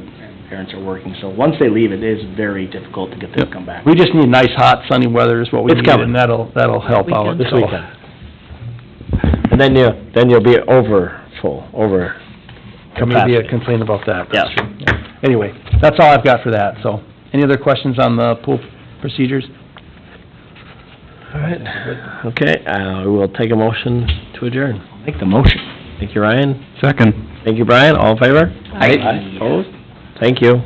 Parents are working, so once they leave, it is very difficult to get them to Yep. come back. We just need nice, hot, sunny weather is what we It's need, coming. and that'll help out. Weekend. This so. weekend. And then you'll be over Maybe a capacity. complaint about that. Yes. That's true. Yeah. Anyway, that's all I've got for that, so. Any other questions on the pool procedures? All right, okay, we will take a motion to adjourn. Make the motion. Thank you, Ryan. second. Thank you, Brian. All in favor? Aye. Opposed? Thank you.